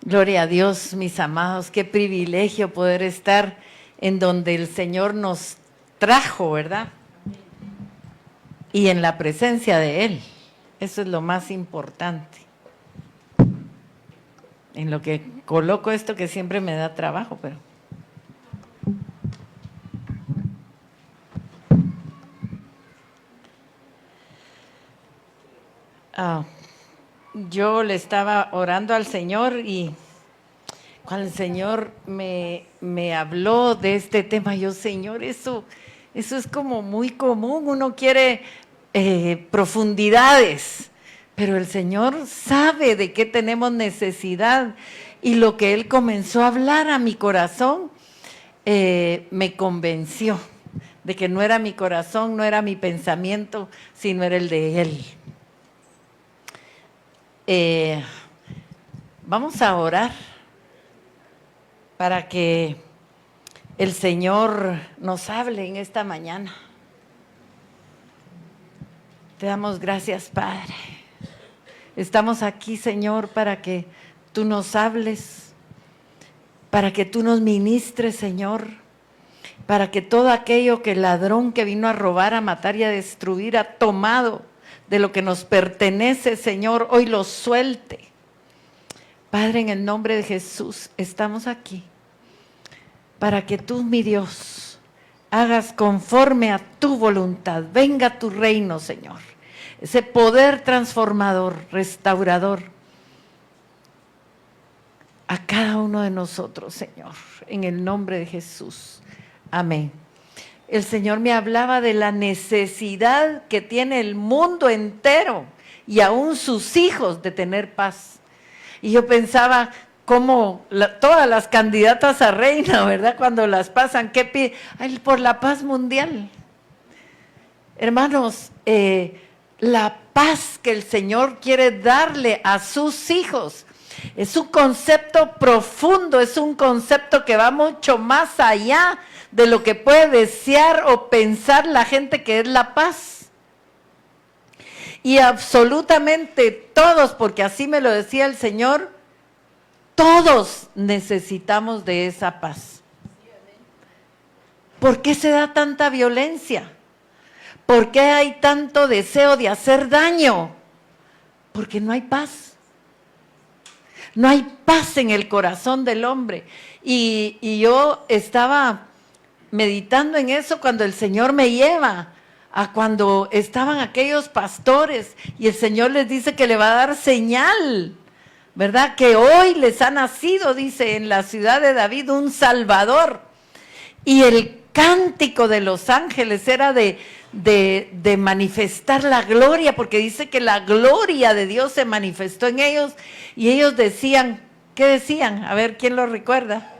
Gloria a Dios, mis amados, qué privilegio poder estar en donde el Señor nos trajo, ¿verdad? Y en la presencia de Él. Eso es lo más importante. En lo que coloco esto que siempre me da trabajo, pero... yo le estaba orando al Señor y cuando el Señor me habló de este tema, yo, Señor, eso es como muy común, uno quiere profundidades, pero el Señor sabe de qué tenemos necesidad y lo que Él comenzó a hablar a mi corazón me convenció de que no era mi corazón, no era mi pensamiento, sino era el de Él. Vamos a orar para que el Señor nos hable en esta mañana. Te damos gracias, Padre. Estamos aquí, Señor, para que tú nos hables, para que tú nos ministres, Señor, para que todo aquello que el ladrón que vino a robar, a matar y a destruir ha tomado de lo que nos pertenece, Señor, hoy lo suelte. Padre, en el nombre de Jesús, estamos aquí para que tú, mi Dios, hagas conforme a tu voluntad. Venga tu reino, Señor. Ese poder transformador, restaurador, a cada uno de nosotros, Señor, en el nombre de Jesús. Amén. El Señor me hablaba de la necesidad que tiene el mundo entero y aún sus hijos de tener paz. Y yo pensaba cómo todas las candidatas a reina, ¿verdad? Cuando las pasan, ¿qué piden? Ay, por la paz mundial. Hermanos, la paz que el Señor quiere darle a sus hijos es un concepto profundo, es un concepto que va mucho más allá de lo que puede desear o pensar la gente que es la paz. Y absolutamente todos, porque así me lo decía el Señor, todos necesitamos de esa paz. ¿Por qué se da tanta violencia? ¿Por qué hay tanto deseo de hacer daño? Porque no hay paz. No hay paz en el corazón del hombre. Y yo estaba meditando en eso cuando el Señor me lleva a cuando estaban aquellos pastores y el Señor les dice que le va a dar señal, ¿verdad? Que hoy les ha nacido, dice, en la ciudad de David un Salvador. Y el cántico de los ángeles era de manifestar la gloria, porque dice que la gloria de Dios se manifestó en ellos y ellos decían, ¿qué decían? A ver, ¿quién lo recuerda?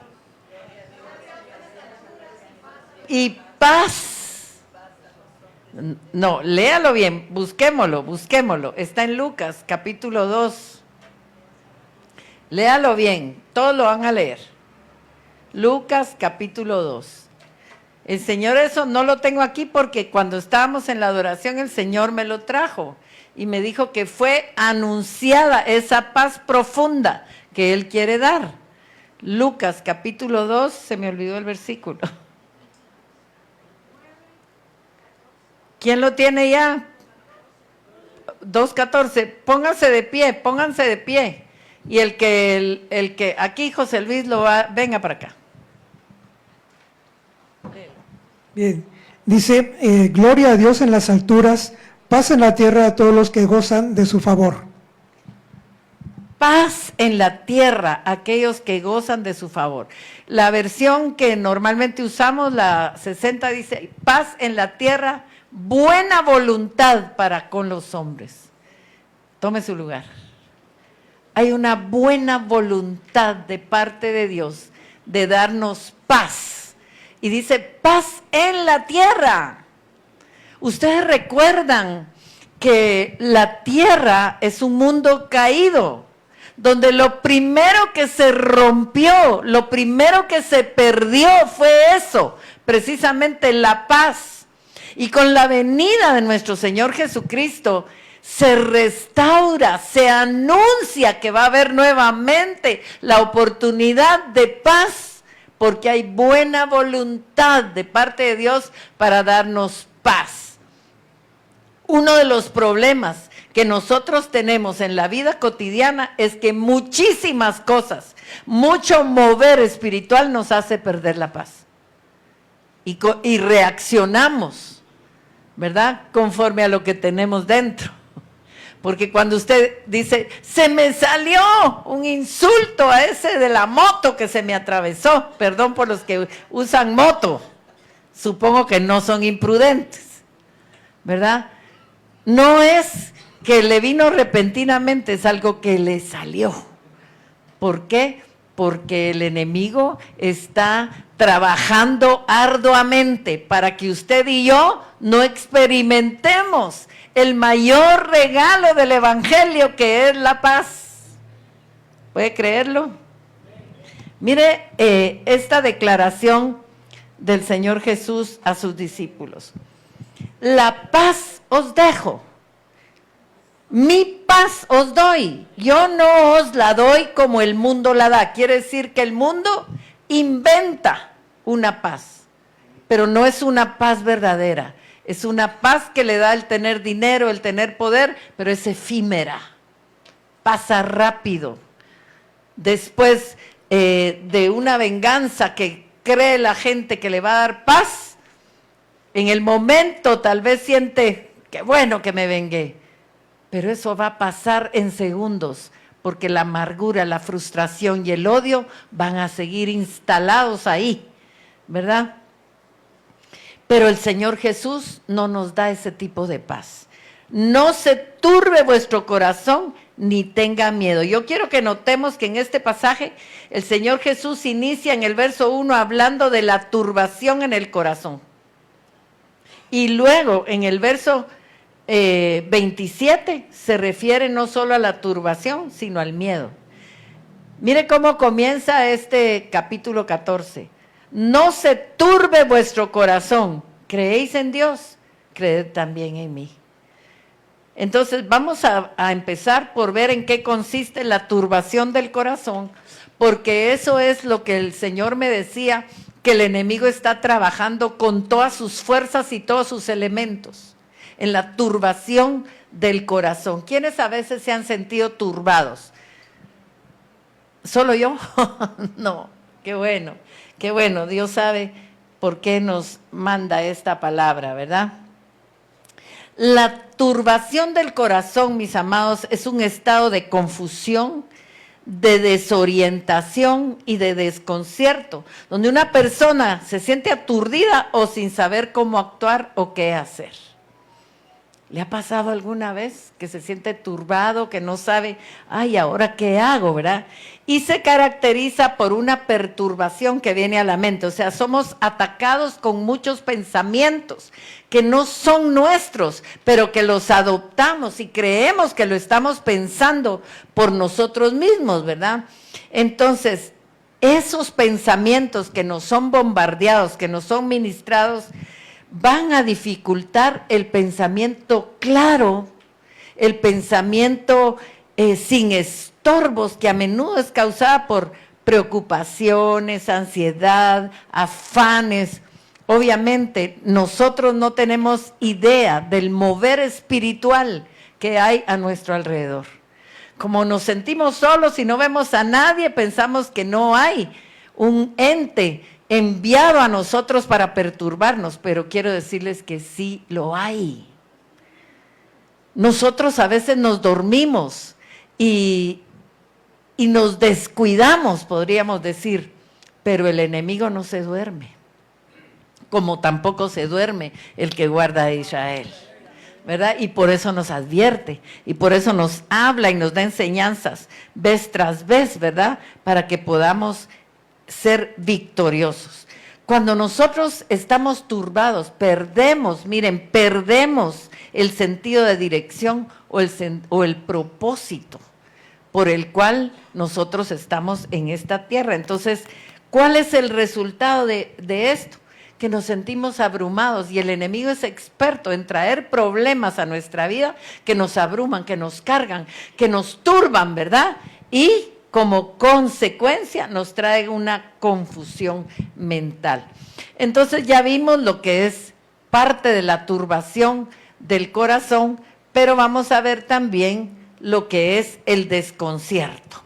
Y paz. No, léalo bien, busquémoslo. Está en Lucas, capítulo 2. Léalo bien, todos lo van a leer. Lucas, capítulo 2. El Señor, eso no lo tengo aquí porque cuando estábamos en la adoración el Señor me lo trajo y me dijo que fue anunciada esa paz profunda que Él quiere dar. Lucas, capítulo 2, se me olvidó el versículo. ¿Quién lo tiene ya? 2:14. Pónganse de pie. Y el que aquí José Luis lo va, venga para acá. Bien, dice, gloria a Dios en las alturas, paz en la tierra a todos los que gozan de su favor. Paz en la tierra a aquellos que gozan de su favor. La versión que normalmente usamos, la 60, dice, paz en la tierra, buena voluntad para con los hombres. Tome su lugar. Hay una buena voluntad de parte de Dios de darnos paz. Y dice, paz en la tierra. Ustedes recuerdan que la tierra es un mundo caído, donde lo primero que se rompió, lo primero que se perdió fue eso, precisamente la paz. Y con la venida de nuestro Señor Jesucristo, se restaura, se anuncia que va a haber nuevamente la oportunidad de paz, porque hay buena voluntad de parte de Dios para darnos paz. Uno de los problemas que nosotros tenemos en la vida cotidiana es que muchísimas cosas, mucho mover espiritual nos hace perder la paz. Y reaccionamos, ¿verdad? Conforme a lo que tenemos dentro. Porque cuando usted dice, se me salió un insulto a ese de la moto que se me atravesó, perdón por los que usan moto, supongo que no son imprudentes, ¿verdad? No es que le vino repentinamente, es algo que le salió. ¿Por qué? Porque el enemigo está trabajando arduamente para que usted y yo no experimentemos el mayor regalo del evangelio, que es la paz. ¿Puede creerlo? Mire esta declaración del Señor Jesús a sus discípulos. La paz os dejo, mi paz os doy, yo no os la doy como el mundo la da. Quiere decir que el mundo inventa una paz, pero no es una paz verdadera. Es una paz que le da el tener dinero, el tener poder, pero es efímera, pasa rápido. Después de una venganza que cree la gente que le va a dar paz, en el momento tal vez siente, qué bueno que me vengué, pero eso va a pasar en segundos, porque la amargura, la frustración y el odio van a seguir instalados ahí, ¿verdad? Pero el Señor Jesús no nos da ese tipo de paz. No se turbe vuestro corazón, ni tenga miedo. Yo quiero que notemos que en este pasaje el Señor Jesús inicia en el verso 1 hablando de la turbación en el corazón. Y luego en el verso 27 se refiere no solo a la turbación, sino al miedo. Mire cómo comienza este capítulo 14. No se turbe vuestro corazón. ¿Creéis en Dios? Creed también en mí. Entonces vamos a empezar por ver en qué consiste la turbación del corazón, porque eso es lo que el Señor me decía, que el enemigo está trabajando con todas sus fuerzas y todos sus elementos, en la turbación del corazón. ¿Quiénes a veces se han sentido turbados? ¿Solo yo? No, qué bueno. Qué bueno, Dios sabe por qué nos manda esta palabra, ¿verdad? La turbación del corazón, mis amados, es un estado de confusión, de desorientación y de desconcierto, donde una persona se siente aturdida o sin saber cómo actuar o qué hacer. ¿Le ha pasado alguna vez que se siente turbado, que no sabe, ay, ¿ahora qué hago, verdad? Y se caracteriza por una perturbación que viene a la mente. O sea, somos atacados con muchos pensamientos que no son nuestros, pero que los adoptamos y creemos que lo estamos pensando por nosotros mismos, ¿verdad? Entonces, esos pensamientos que nos son bombardeados, que nos son ministrados, van a dificultar el pensamiento claro, el pensamiento sin estorbos, que a menudo es causada por preocupaciones, ansiedad, afanes. Obviamente, nosotros no tenemos idea del mover espiritual que hay a nuestro alrededor. Como nos sentimos solos y no vemos a nadie, pensamos que no hay un ente enviado a nosotros para perturbarnos, pero quiero decirles que sí lo hay. Nosotros a veces nos dormimos y nos descuidamos, podríamos decir, pero el enemigo no se duerme, como tampoco se duerme el que guarda a Israel, ¿verdad? Y por eso nos advierte, y por eso nos habla y nos da enseñanzas vez tras vez, ¿verdad? Para que podamos ser victoriosos. Cuando nosotros estamos turbados, perdemos el sentido de dirección o el propósito por el cual nosotros estamos en esta tierra. Entonces, ¿cuál es el resultado de esto? que nos sentimos abrumados y el enemigo es experto en traer problemas a nuestra vida que nos abruman, que nos cargan, que nos turban, ¿verdad? Y como consecuencia nos trae una confusión mental. Entonces ya vimos lo que es parte de la turbación del corazón, pero vamos a ver también lo que es el desconcierto.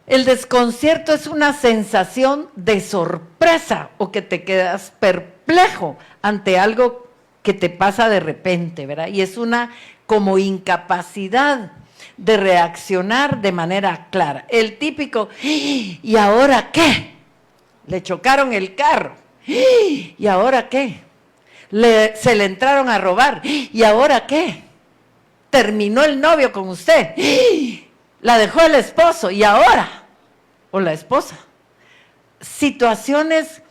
El desconcierto es una sensación de sorpresa o que te quedas perplejo ante algo que te pasa de repente, ¿verdad? Y es una como incapacidad de reaccionar de manera clara. El típico, ¿y ahora qué? Le chocaron el carro. ¿Y ahora qué? Se le entraron a robar. ¿Y ahora qué? Terminó el novio con usted. La dejó el esposo. ¿Y ahora? O la esposa. Situaciones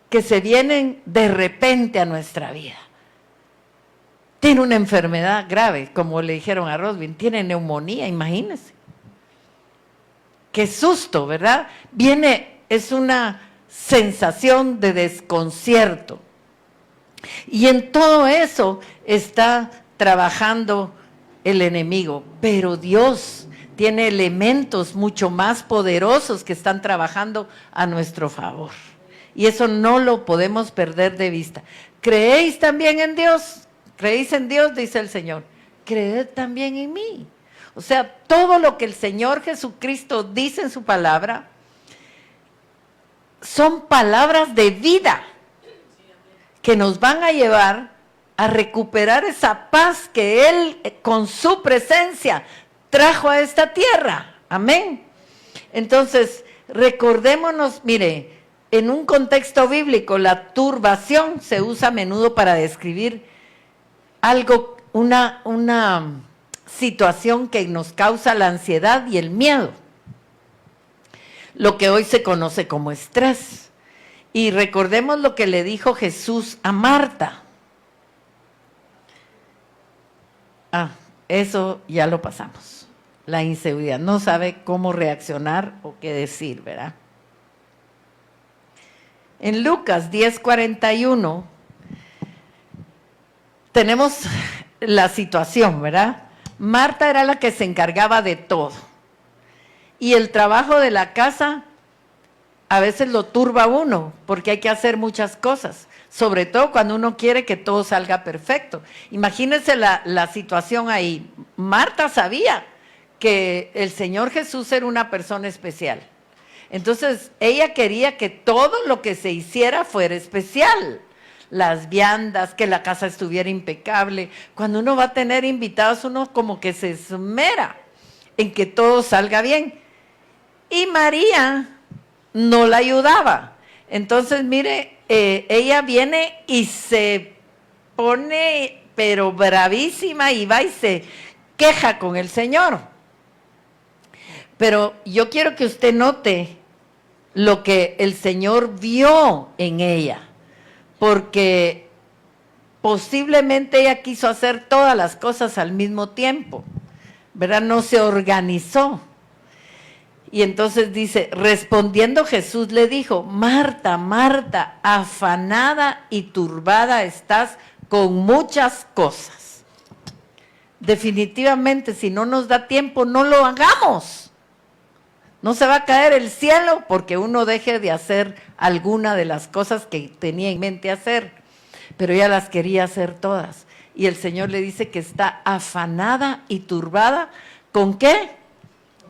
que se vienen de repente a nuestra vida. Tiene una enfermedad grave, como le dijeron a Rosvin, tiene neumonía, imagínense. Qué susto, ¿verdad? Es una sensación de desconcierto. Y en todo eso está trabajando el enemigo, pero Dios tiene elementos mucho más poderosos que están trabajando a nuestro favor. Y eso no lo podemos perder de vista. ¿Creéis también en Dios? ¿Creéis en Dios? Dice el Señor. Creed también en mí. O sea, todo lo que el Señor Jesucristo dice en su palabra son palabras de vida que nos van a llevar a recuperar esa paz que Él con su presencia trajo a esta tierra. Amén. Entonces, recordémonos, mire, en un contexto bíblico, la turbación se usa a menudo para describir algo, una situación que nos causa la ansiedad y el miedo, lo que hoy se conoce como estrés. Y recordemos lo que le dijo Jesús a Marta. Eso ya lo pasamos. La inseguridad, no sabe cómo reaccionar o qué decir, ¿verdad? En Lucas 10:41 tenemos la situación, ¿verdad? Marta era la que se encargaba de todo. Y el trabajo de la casa a veces lo turba a uno, porque hay que hacer muchas cosas, sobre todo cuando uno quiere que todo salga perfecto. Imagínense la situación ahí. Marta sabía que el Señor Jesús era una persona especial. Entonces, ella quería que todo lo que se hiciera fuera especial. Las viandas, que la casa estuviera impecable. Cuando uno va a tener invitados, uno como que se esmera en que todo salga bien. Y María no la ayudaba. Entonces, mire, ella viene y se pone, pero bravísima, y va y se queja con el Señor. Pero yo quiero que usted note lo que el Señor vio en ella, porque posiblemente ella quiso hacer todas las cosas al mismo tiempo, ¿verdad? No se organizó. Y entonces dice, respondiendo Jesús le dijo, Marta, Marta, afanada y turbada estás con muchas cosas. Definitivamente, si no nos da tiempo, no lo hagamos. No se va a caer el cielo porque uno deje de hacer alguna de las cosas que tenía en mente hacer, pero ella las quería hacer todas. Y el Señor le dice que está afanada y turbada, ¿con qué?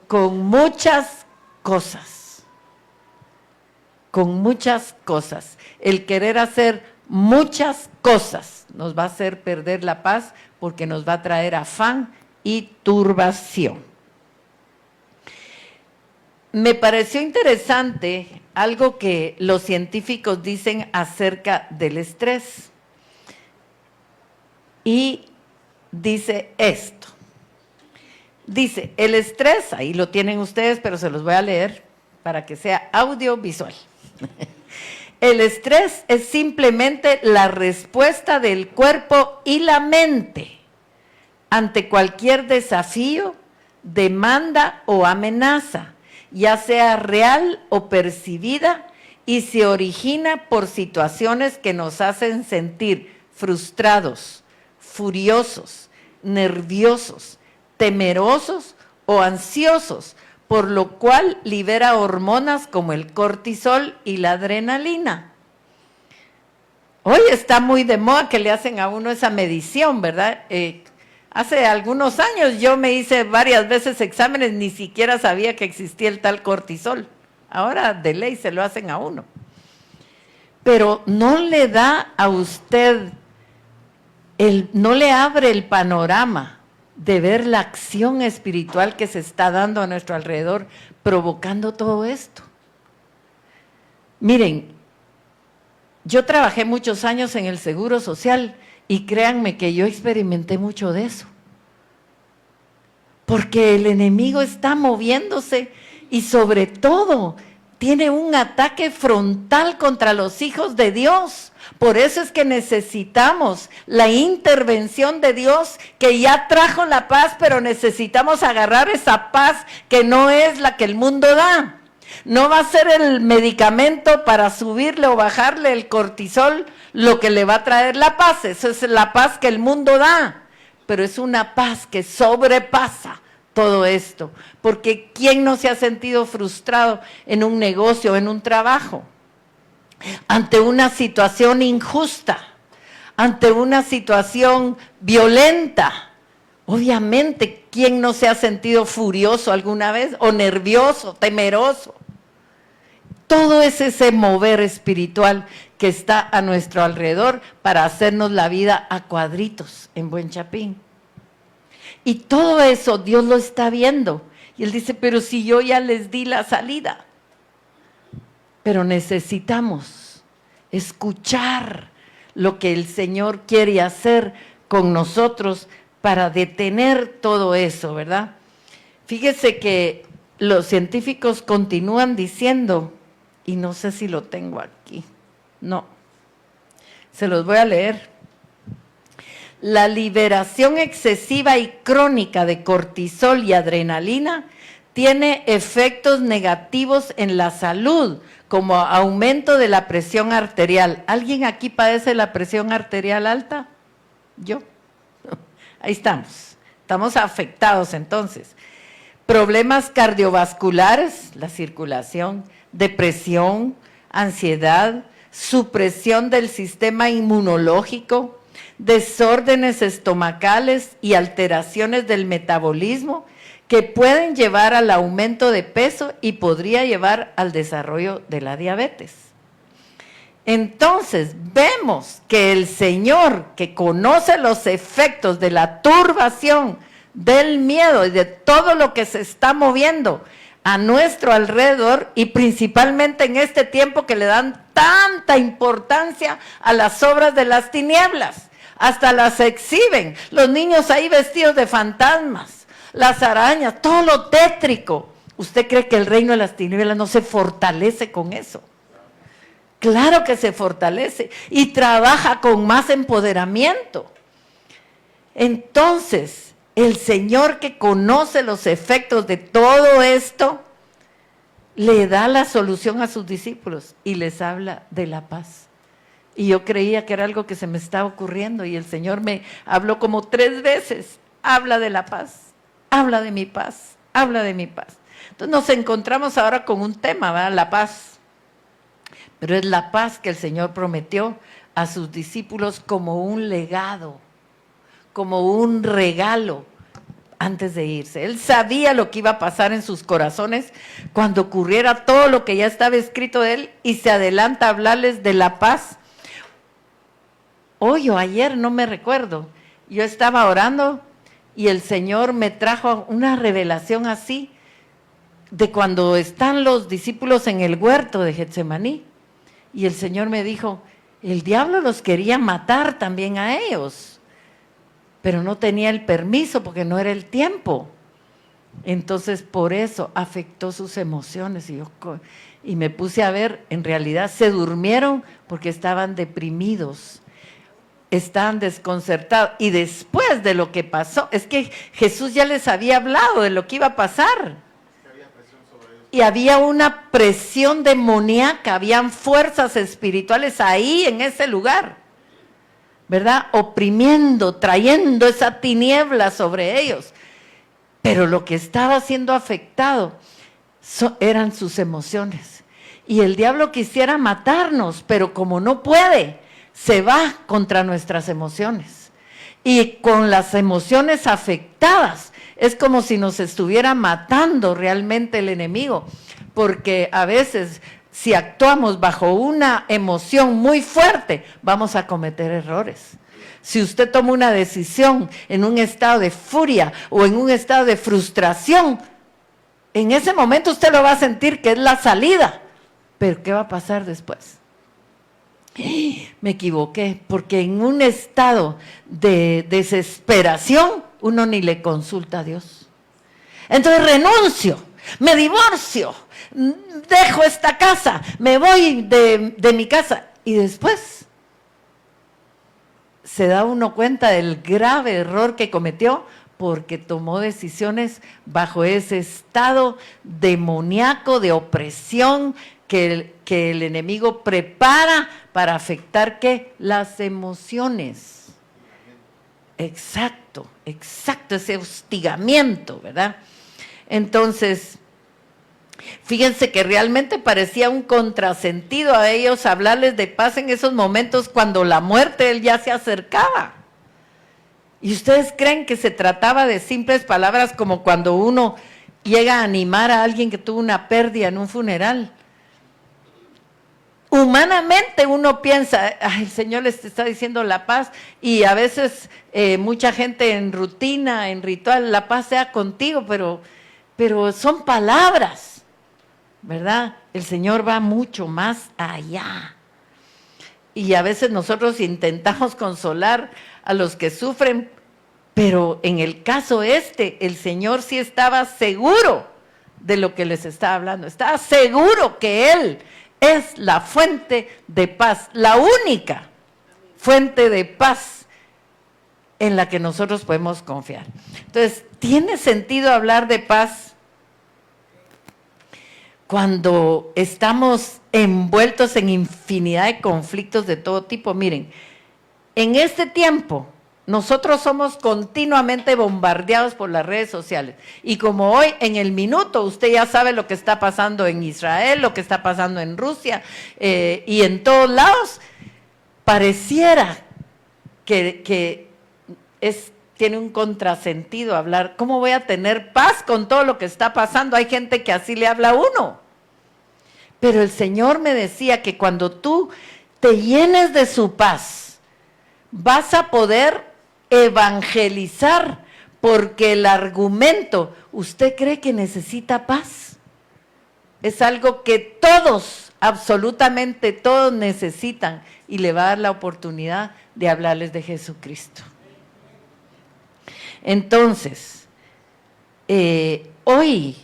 Con muchas cosas. Con muchas cosas. El querer hacer muchas cosas nos va a hacer perder la paz porque nos va a traer afán y turbación. Me pareció interesante algo que los científicos dicen acerca del estrés. Y dice esto. Dice, el estrés, ahí lo tienen ustedes, pero se los voy a leer para que sea audiovisual. El estrés es simplemente la respuesta del cuerpo y la mente ante cualquier desafío, demanda o amenaza, ya sea real o percibida, y se origina por situaciones que nos hacen sentir frustrados, furiosos, nerviosos, temerosos o ansiosos, por lo cual libera hormonas como el cortisol y la adrenalina. Hoy está muy de moda que le hacen a uno esa medición, ¿verdad? Hace algunos años yo me hice varias veces exámenes, ni siquiera sabía que existía el tal cortisol. Ahora de ley se lo hacen a uno. Pero no le da a usted, no le abre el panorama de ver la acción espiritual que se está dando a nuestro alrededor, provocando todo esto. Miren, yo trabajé muchos años en el Seguro Social y créanme que yo experimenté mucho de eso. Porque el enemigo está moviéndose y sobre todo tiene un ataque frontal contra los hijos de Dios. Por eso es que necesitamos la intervención de Dios, que ya trajo la paz, pero necesitamos agarrar esa paz que no es la que el mundo da. No va a ser el medicamento para subirle o bajarle el cortisol lo que le va a traer la paz. Eso es la paz que el mundo da, pero es una paz que sobrepasa todo esto. Porque ¿quién no se ha sentido frustrado en un negocio, en un trabajo? Ante una situación injusta, ante una situación violenta. Obviamente, ¿quién no se ha sentido furioso alguna vez? O nervioso, temeroso. Todo es ese mover espiritual que está a nuestro alrededor para hacernos la vida a cuadritos en Buen Chapín. Y todo eso Dios lo está viendo. Y Él dice, pero si yo ya les di la salida. Pero necesitamos escuchar lo que el Señor quiere hacer con nosotros para detener todo eso, ¿verdad? Fíjese que los científicos continúan diciendo, y no sé si lo tengo aquí, no, se los voy a leer. La liberación excesiva y crónica de cortisol y adrenalina tiene efectos negativos en la salud, como aumento de la presión arterial. ¿Alguien aquí padece la presión arterial alta? ¿Yo? Ahí estamos afectados entonces. Problemas cardiovasculares, la circulación, depresión, ansiedad, supresión del sistema inmunológico, desórdenes estomacales y alteraciones del metabolismo que pueden llevar al aumento de peso y podría llevar al desarrollo de la diabetes. Entonces, vemos que el Señor, que conoce los efectos de la turbación, del miedo y de todo lo que se está moviendo a nuestro alrededor, y principalmente en este tiempo que le dan tanta importancia a las obras de las tinieblas, hasta las exhiben, los niños ahí vestidos de fantasmas, las arañas, todo lo tétrico. ¿Usted cree que el reino de las tinieblas no se fortalece con eso? Claro que se fortalece y trabaja con más empoderamiento. Entonces, el Señor, que conoce los efectos de todo esto, le da la solución a sus discípulos y les habla de la paz. Y yo creía que era algo que se me estaba ocurriendo y el Señor me habló como 3 veces. Habla de la paz, habla de mi paz, habla de mi paz. Entonces nos encontramos ahora con un tema, ¿verdad? La paz. Pero es la paz que el Señor prometió a sus discípulos como un legado, como un regalo antes de irse. Él sabía lo que iba a pasar en sus corazones cuando ocurriera todo lo que ya estaba escrito de Él y se adelanta a hablarles de la paz. Hoy o ayer, no me recuerdo, yo estaba orando y el Señor me trajo una revelación así de cuando están los discípulos en el huerto de Getsemaní. Y el Señor me dijo, el diablo los quería matar también a ellos, pero no tenía el permiso porque no era el tiempo. Entonces por eso afectó sus emociones y me puse a ver, en realidad se durmieron porque estaban deprimidos, estaban desconcertados. Y después de lo que pasó, es que Jesús ya les había hablado de lo que iba a pasar. Y había una presión demoníaca, habían fuerzas espirituales ahí en ese lugar, ¿verdad? Oprimiendo, trayendo esa tiniebla sobre ellos. Pero lo que estaba siendo afectado eran sus emociones. Y el diablo quisiera matarnos, pero como no puede, se va contra nuestras emociones. Y con las emociones afectadas, es como si nos estuviera matando realmente el enemigo, porque a veces si actuamos bajo una emoción muy fuerte, vamos a cometer errores. Si usted toma una decisión en un estado de furia o en un estado de frustración, en ese momento usted lo va a sentir que es la salida, pero ¿qué va a pasar después? Me equivoqué, porque en un estado de desesperación uno ni le consulta a Dios. Entonces renuncio, me divorcio, dejo esta casa, me voy de mi casa y después se da uno cuenta del grave error que cometió porque tomó decisiones bajo ese estado demoníaco de opresión que el enemigo prepara para afectar, ¿qué? Las emociones. Exacto, ese hostigamiento, ¿verdad? Entonces, fíjense que realmente parecía un contrasentido a ellos hablarles de paz en esos momentos cuando la muerte él ya se acercaba. ¿Y ustedes creen que se trataba de simples palabras como cuando uno llega a animar a alguien que tuvo una pérdida en un funeral? Humanamente uno piensa, ay, el Señor les está diciendo la paz, y a veces mucha gente en rutina, en ritual, la paz sea contigo, pero son palabras, ¿verdad? El Señor va mucho más allá. Y a veces nosotros intentamos consolar a los que sufren, pero en el caso el Señor sí estaba seguro de lo que les estaba hablando, estaba seguro que Él es la fuente de paz, la única fuente de paz en la que nosotros podemos confiar. Entonces, ¿tiene sentido hablar de paz cuando estamos envueltos en infinidad de conflictos de todo tipo? Miren, en este tiempo nosotros somos continuamente bombardeados por las redes sociales, y como hoy en el minuto usted ya sabe lo que está pasando en Israel, lo que está pasando en Rusia y en todos lados, pareciera que tiene un contrasentido hablar. ¿Cómo voy a tener paz con todo lo que está pasando? Hay gente que así le habla a uno. Pero el Señor me decía que cuando tú te llenes de su paz, vas a poder evangelizar, porque el argumento, ¿usted cree que necesita paz? Es algo que todos, absolutamente todos necesitan, y le va a dar la oportunidad de hablarles de Jesucristo. Entonces, hoy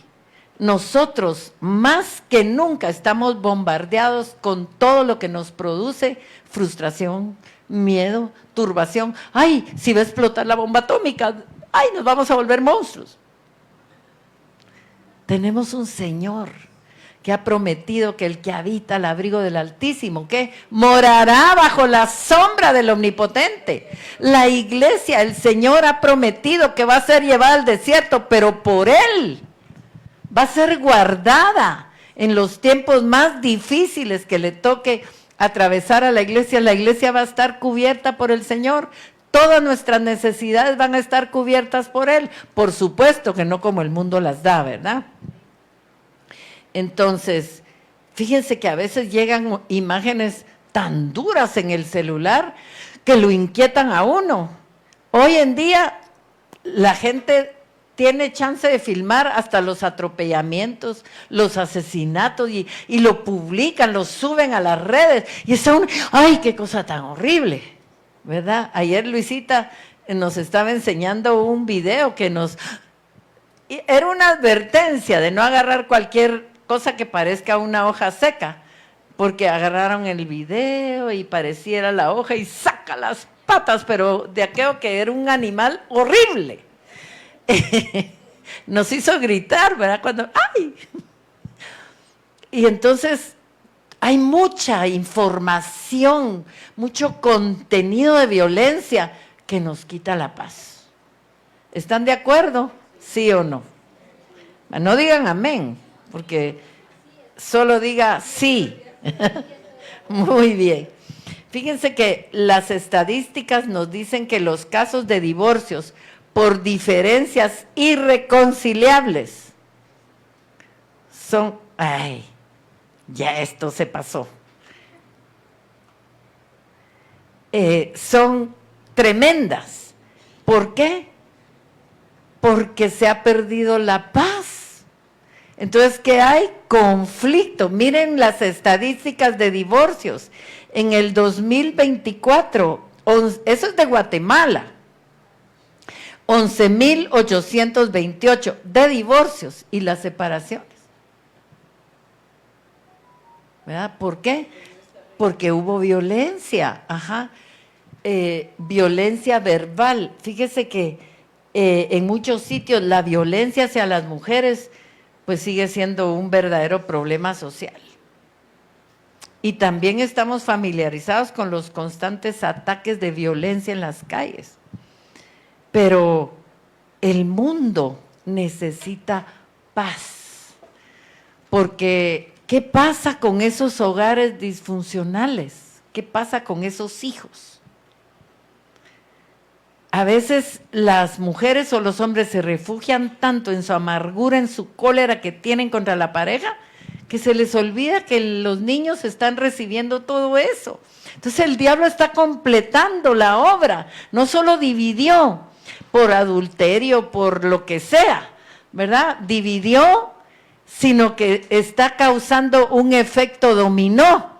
nosotros más que nunca estamos bombardeados con todo lo que nos produce frustración, miedo, turbación. Ay, si va a explotar la bomba atómica, ay, nos vamos a volver monstruos. Tenemos un Señor que ha prometido que el que habita al abrigo del Altísimo, ¿qué? Morará bajo la sombra del Omnipotente. La iglesia, el Señor ha prometido que va a ser llevada al desierto, pero por Él va a ser guardada en los tiempos más difíciles que le toque atravesar a la iglesia. La iglesia va a estar cubierta por el Señor. Todas nuestras necesidades van a estar cubiertas por Él. Por supuesto que no como el mundo las da, ¿verdad? Entonces, fíjense que a veces llegan imágenes tan duras en el celular que lo inquietan a uno. Hoy en día la gente tiene chance de filmar hasta los atropellamientos, los asesinatos, y lo publican, lo suben a las redes, y es un, ¡ay, qué cosa tan horrible! ¿Verdad? Ayer Luisita nos estaba enseñando un video que era una advertencia de no agarrar cualquier cosa que parezca una hoja seca, porque agarraron el video y pareciera la hoja y saca las patas, pero de aquello que era un animal horrible. nos hizo gritar, ¿verdad? Cuando, ¡ay! Y entonces hay mucha información, mucho contenido de violencia que nos quita la paz. ¿Están de acuerdo? ¿Sí o no? No digan amén, porque solo diga sí. Muy bien. Fíjense que las estadísticas nos dicen que los casos de divorcios por diferencias irreconciliables son, ay, ya esto se pasó. Son tremendas. ¿Por qué? Porque se ha perdido la paz. Entonces, ¿qué hay? Conflicto. Miren las estadísticas de divorcios. En el 2024, eso es de Guatemala, 11,828 de divorcios y las separaciones. ¿Verdad? ¿Por qué? Porque hubo violencia, violencia verbal. Fíjese que en muchos sitios la violencia hacia las mujeres pues sigue siendo un verdadero problema social. Y también estamos familiarizados con los constantes ataques de violencia en las calles. Pero el mundo necesita paz, porque ¿qué pasa con esos hogares disfuncionales? ¿Qué pasa con esos hijos? A veces las mujeres o los hombres se refugian tanto en su amargura, en su cólera que tienen contra la pareja, que se les olvida que los niños están recibiendo todo eso. Entonces el diablo está completando la obra, no solo dividió por adulterio, por lo que sea, ¿verdad? Dividió, sino que está causando un efecto dominó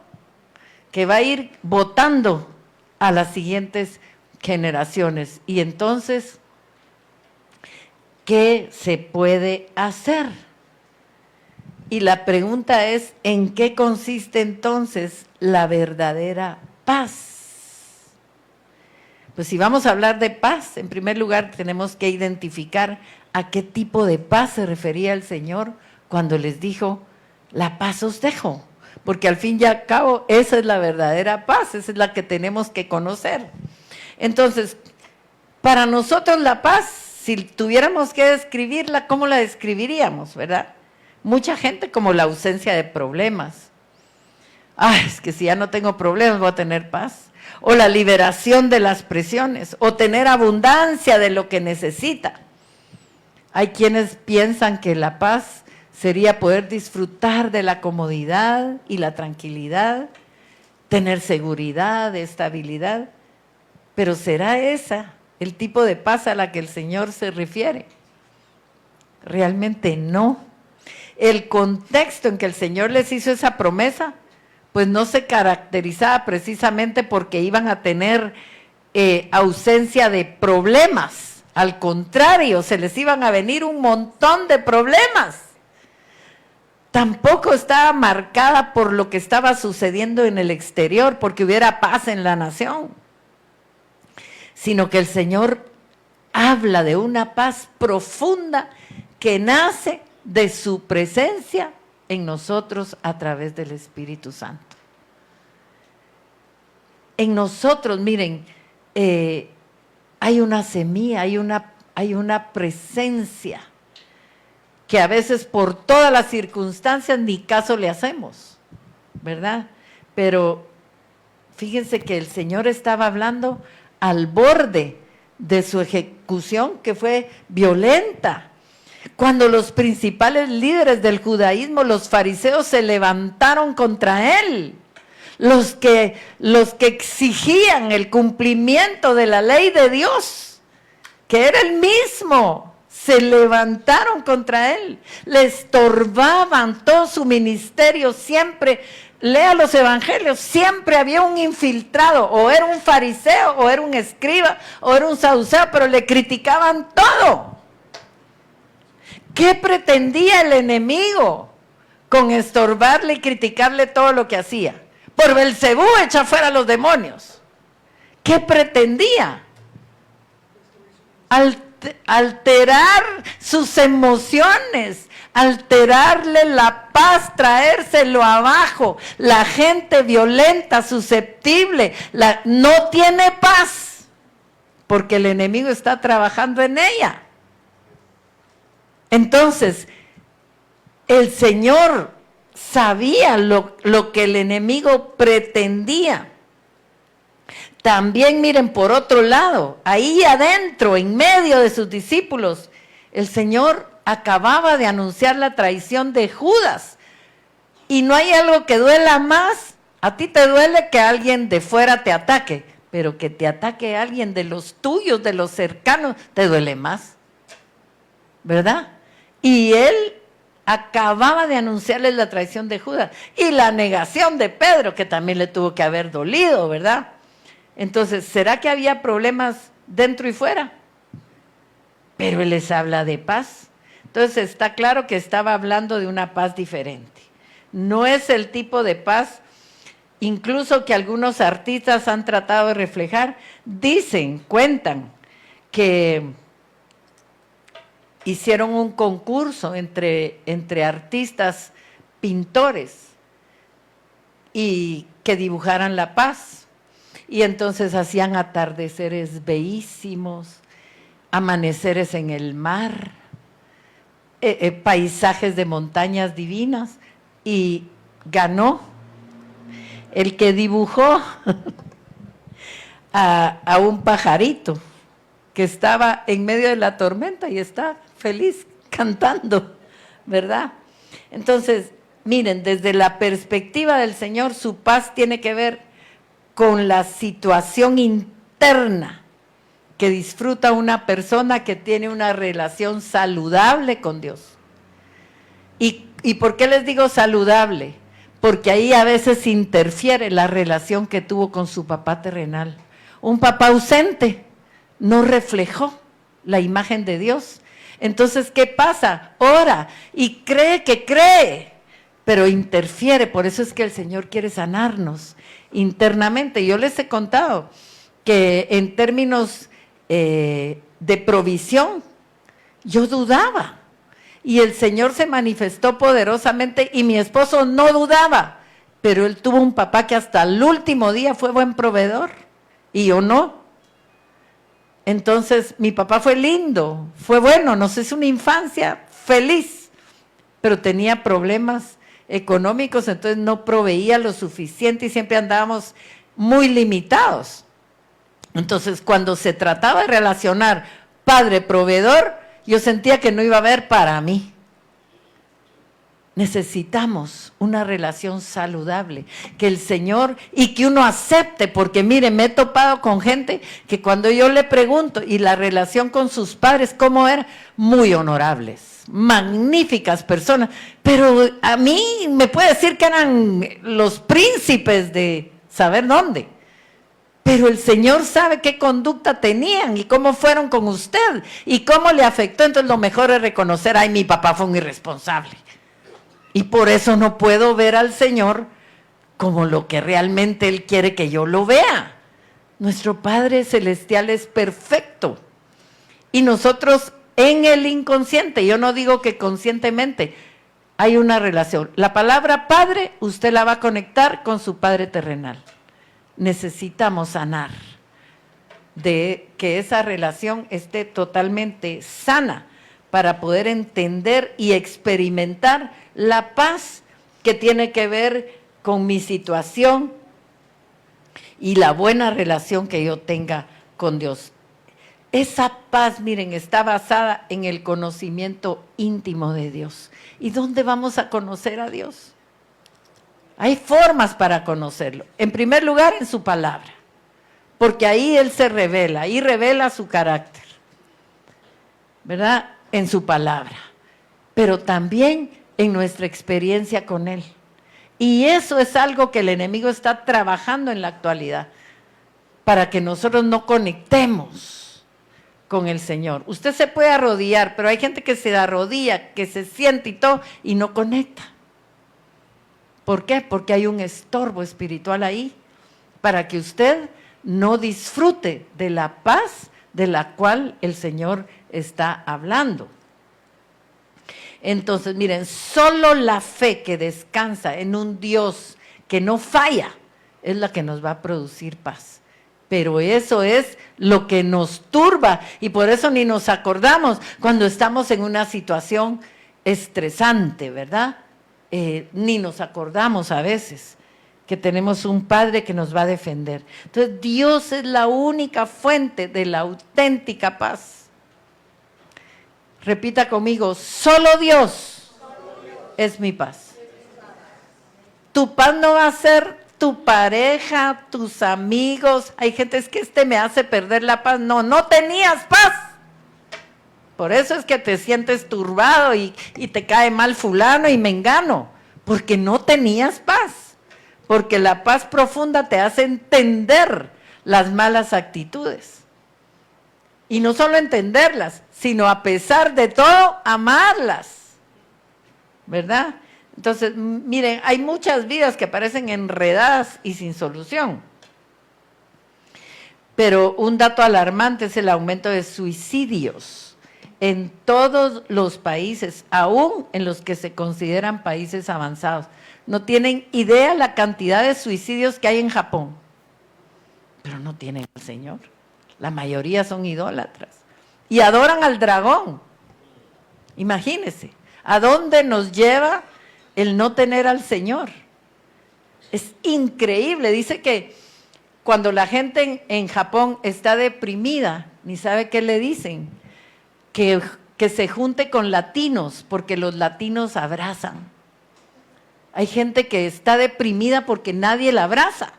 que va a ir botando a las siguientes generaciones. Y entonces, ¿qué se puede hacer? Y la pregunta es, ¿en qué consiste entonces la verdadera paz? Pues si vamos a hablar de paz, en primer lugar tenemos que identificar a qué tipo de paz se refería el Señor cuando les dijo, la paz os dejo, porque al fin y al cabo esa es la verdadera paz, esa es la que tenemos que conocer. Entonces, para nosotros la paz, si tuviéramos que describirla, ¿cómo la describiríamos, verdad? Mucha gente como la ausencia de problemas. Es que si ya no tengo problemas voy a tener paz. O la liberación de las presiones, o tener abundancia de lo que necesita. Hay quienes piensan que la paz sería poder disfrutar de la comodidad y la tranquilidad, tener seguridad, estabilidad. Pero ¿será esa el tipo de paz a la que el Señor se refiere? Realmente no. El contexto en que el Señor les hizo esa promesa, pues no se caracterizaba precisamente porque iban a tener ausencia de problemas. Al contrario, se les iban a venir un montón de problemas. Tampoco estaba marcada por lo que estaba sucediendo en el exterior, porque hubiera paz en la nación. Sino que el Señor habla de una paz profunda que nace de su presencia en nosotros a través del Espíritu Santo. En nosotros, miren, hay una semilla, hay una presencia que a veces por todas las circunstancias ni caso le hacemos, ¿verdad? Pero fíjense que el Señor estaba hablando al borde de su ejecución, que fue violenta. Cuando los principales líderes del judaísmo, los fariseos, se levantaron contra él, los que exigían el cumplimiento de la ley de Dios, que era el mismo, se levantaron contra él, le estorbaban todo su ministerio. Siempre, lea los evangelios, siempre había un infiltrado, o era un fariseo, o era un escriba, o era un saduceo, pero le criticaban todo. ¿Qué pretendía el enemigo con estorbarle y criticarle todo lo que hacía? Por Belcebú echa fuera a los demonios. ¿Qué pretendía? Al alterar sus emociones, alterarle la paz, traérselo abajo. La gente violenta, susceptible, no tiene paz, porque el enemigo está trabajando en ella. Entonces, el Señor sabía lo que el enemigo pretendía. También miren, por otro lado, ahí adentro, en medio de sus discípulos, el Señor acababa de anunciar la traición de Judas. Y no hay algo que duela más. A ti te duele que alguien de fuera te ataque, pero que te ataque alguien de los tuyos, de los cercanos, te duele más, ¿verdad? Y él acababa de anunciarles la traición de Judas y la negación de Pedro, que también le tuvo que haber dolido, ¿verdad? Entonces, ¿será que había problemas dentro y fuera? Pero él les habla de paz. Entonces, está claro que estaba hablando de una paz diferente. No es el tipo de paz, incluso que algunos artistas han tratado de reflejar. Cuentan que hicieron un concurso entre artistas, pintores, y que dibujaran la paz. Y entonces hacían atardeceres bellísimos, amaneceres en el mar, paisajes de montañas divinas, y ganó el que dibujó a un pajarito que estaba en medio de la tormenta y está feliz cantando, ¿verdad? Entonces, miren, desde la perspectiva del Señor, su paz tiene que ver con la situación interna que disfruta una persona que tiene una relación saludable con Dios. ¿Y por qué les digo saludable? Porque ahí a veces interfiere la relación que tuvo con su papá terrenal. Un papá ausente no reflejó la imagen de Dios. Entonces, ¿qué pasa? Ora y cree que cree, pero interfiere. Por eso es que el Señor quiere sanarnos internamente. Yo les he contado que en términos de provisión, yo dudaba. Y el Señor se manifestó poderosamente y mi esposo no dudaba. Pero él tuvo un papá que hasta el último día fue buen proveedor y yo no. Entonces, mi papá fue lindo, fue bueno, nos hizo una infancia feliz, pero tenía problemas económicos, entonces no proveía lo suficiente y siempre andábamos muy limitados. Entonces, cuando se trataba de relacionar padre-proveedor, yo sentía que no iba a haber para mí. Necesitamos una relación saludable, que el Señor, y que uno acepte, porque mire, me he topado con gente que cuando yo le pregunto, y la relación con sus padres, ¿cómo era? Muy honorables, magníficas personas, pero a mí me puede decir que eran los príncipes de saber dónde, pero el Señor sabe qué conducta tenían y cómo fueron con usted, y cómo le afectó. Entonces lo mejor es reconocer, ay, mi papá fue un irresponsable. Y por eso no puedo ver al Señor como lo que realmente Él quiere que yo lo vea. Nuestro Padre Celestial es perfecto. Y nosotros en el inconsciente, yo no digo que conscientemente, hay una relación. La palabra Padre, usted la va a conectar con su Padre terrenal. Necesitamos sanar de que esa relación esté totalmente sana para poder entender y experimentar la paz que tiene que ver con mi situación y la buena relación que yo tenga con Dios. Esa paz, miren, está basada en el conocimiento íntimo de Dios. ¿Y dónde vamos a conocer a Dios? Hay formas para conocerlo. En primer lugar, en su palabra, porque ahí Él se revela, ahí revela su carácter, ¿verdad? En su palabra, pero también en nuestra experiencia con Él. Y eso es algo que el enemigo está trabajando en la actualidad, para que nosotros no conectemos con el Señor. Usted se puede arrodillar, pero hay gente que se arrodilla, que se siente y todo, y no conecta. ¿Por qué? Porque hay un estorbo espiritual ahí, para que usted no disfrute de la paz de la cual el Señor está hablando. Entonces, miren, solo la fe que descansa en un Dios que no falla es la que nos va a producir paz. Pero eso es lo que nos turba y por eso ni nos acordamos cuando estamos en una situación estresante, ¿verdad? Ni nos acordamos a veces que tenemos un Padre que nos va a defender. Entonces, Dios es la única fuente de la auténtica paz. Repita conmigo, solo Dios es mi paz. Tu paz no va a ser tu pareja, tus amigos. Hay gente es que me hace perder la paz. No, no tenías paz. Por eso es que te sientes turbado y te cae mal fulano y mengano, porque no tenías paz. Porque la paz profunda te hace entender las malas actitudes. Y no solo entenderlas, sino a pesar de todo, amarlas. ¿Verdad? Entonces, miren, hay muchas vidas que parecen enredadas y sin solución. Pero un dato alarmante es el aumento de suicidios en todos los países, aún en los que se consideran países avanzados. No tienen idea la cantidad de suicidios que hay en Japón, pero no tienen al Señor. La mayoría son idólatras y adoran al dragón. Imagínense, ¿a dónde nos lleva el no tener al Señor? Es increíble. Dice que cuando la gente en Japón está deprimida, ni sabe qué le dicen, que se junte con latinos, porque los latinos abrazan. Hay gente que está deprimida porque nadie la abraza.